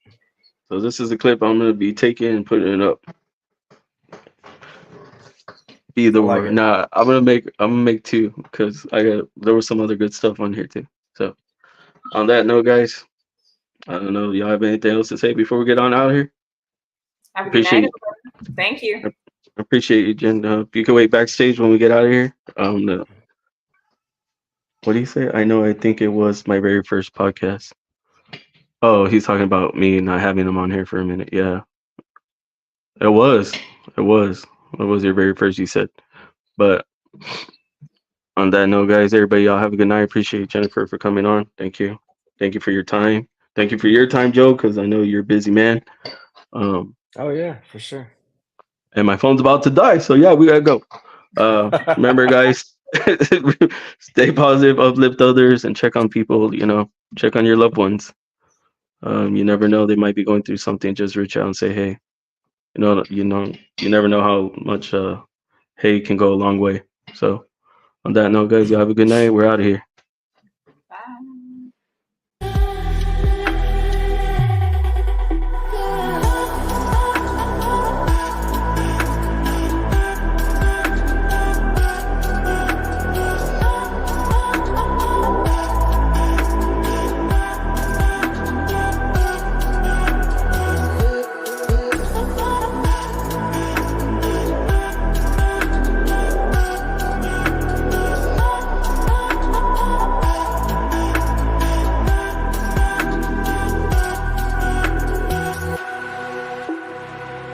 So this is a clip I'm gonna be taking and putting it up. Be the roar. Nah, I'm gonna make two because there was some other good stuff on here too. So on that note, guys, I don't know. Y'all have anything else to say before we get on out of here? Have a good night. Thank you. I appreciate you, Jen. You can wait backstage when we get out of here. What do you say? I think it was my very first podcast. Oh, he's talking about me not having him on here for a minute. Yeah. It was your very first, you said. But on that note, guys, everybody, y'all have a good night. Appreciate Jennifer for coming on. Thank you for your time. Thank you for your time, Joe, because I know you're a busy man. Oh yeah, for sure. And my phone's about to die, so yeah, we gotta go. Remember, guys, stay positive, uplift others, and check on people. You know, check on your loved ones. You never know; they might be going through something. Just reach out and say, "Hey." You never know how much hey can go a long way. So on that note, guys, y'all have a good night. We're out of here.